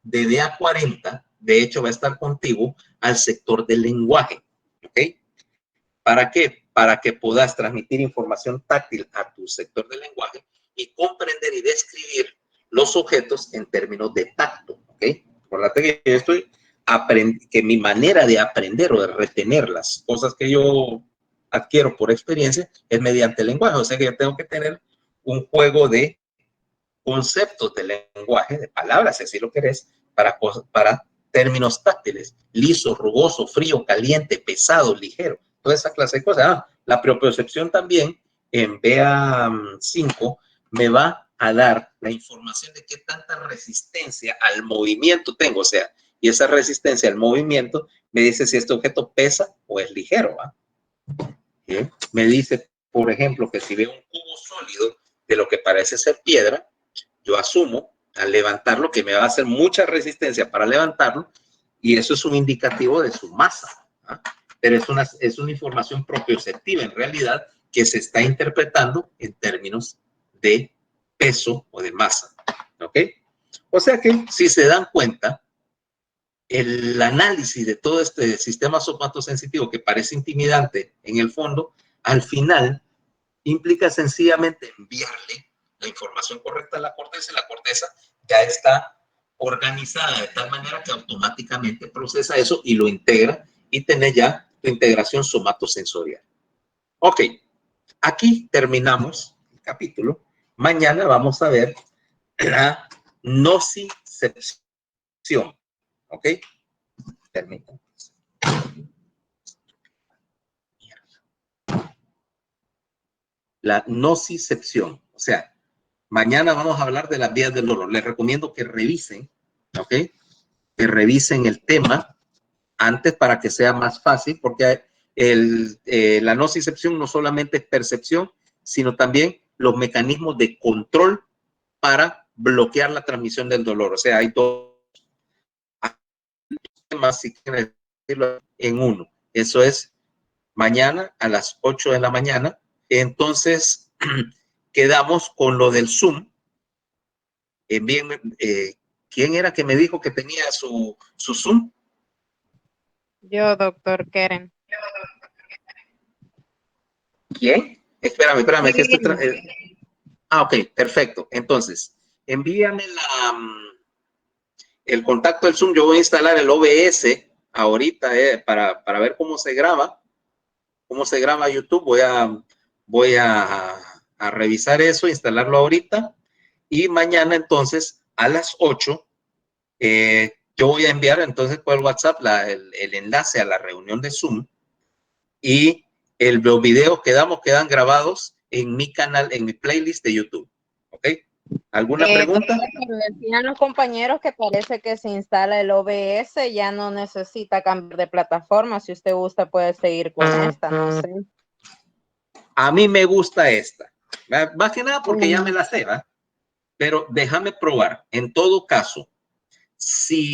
de DA40, de hecho, va a estar contigo al sector del lenguaje. ¿Ok? ¿Para qué? Para que puedas transmitir información táctil a tu sector del lenguaje y comprender y describir los objetos en términos de tacto. ¿Ok? Acuérdate que mi manera de aprender o de retener las cosas que yo adquiero por experiencia es mediante el lenguaje. O sea que yo tengo que tener un juego de conceptos del lenguaje, de palabras, si así lo querés, para términos táctiles: liso, rugoso, frío, caliente, pesado, ligero, toda esa clase de cosas. La propiocepción también en BA5 me va a dar la información de qué tanta resistencia al movimiento tengo, o sea, y esa resistencia al movimiento me dice si este objeto pesa o es ligero. ¿Sí? Me dice, por ejemplo, que si veo un cubo sólido de lo que parece ser piedra, yo asumo al levantarlo que me va a hacer mucha resistencia para levantarlo, y eso es un indicativo de su masa. Pero es una información propioceptiva en realidad que se está interpretando en términos de peso o de masa. ¿Ok? O sea que, si se dan cuenta, el análisis de todo este sistema somatosensitivo, que parece intimidante en el fondo, al final implica sencillamente enviarle la información correcta a la corteza, y la corteza ya está organizada de tal manera que automáticamente procesa eso y lo integra, y tiene ya tu integración somatosensorial. Ok, aquí terminamos el capítulo. Mañana vamos a ver la nocicepción. Ok, permítanme. La nocicepción, o sea, mañana vamos a hablar de las vías del dolor. Les recomiendo que revisen, ¿ok? Que revisen el tema antes para que sea más fácil, porque la nocicepción no solamente es percepción, sino también los mecanismos de control para bloquear la transmisión del dolor. O sea, hay dos temas, si quieren decirlo, en uno. Eso es mañana a las 8 de la mañana. Entonces, quedamos con lo del Zoom. ¿Quién era que me dijo que tenía su Zoom? Yo, doctor Keren. ¿Quién? Espérame, que estoy ok, perfecto. Entonces, envíame el contacto del Zoom. Yo voy a instalar el OBS ahorita para ver cómo se graba YouTube. Voy a revisar eso, instalarlo ahorita, y mañana entonces a las 8 yo voy a enviar entonces por el WhatsApp el enlace a la reunión de Zoom, y los videos quedan grabados en mi canal, en mi playlist de YouTube. ¿Ok? ¿Alguna pregunta? Decían los compañeros que parece que se instala el OBS, ya no necesita cambiar de plataforma. Si usted gusta, puede seguir con esta, no sé. A mí me gusta esta. Más que nada porque ya me la sé, ¿va? Pero déjame probar. En todo caso, si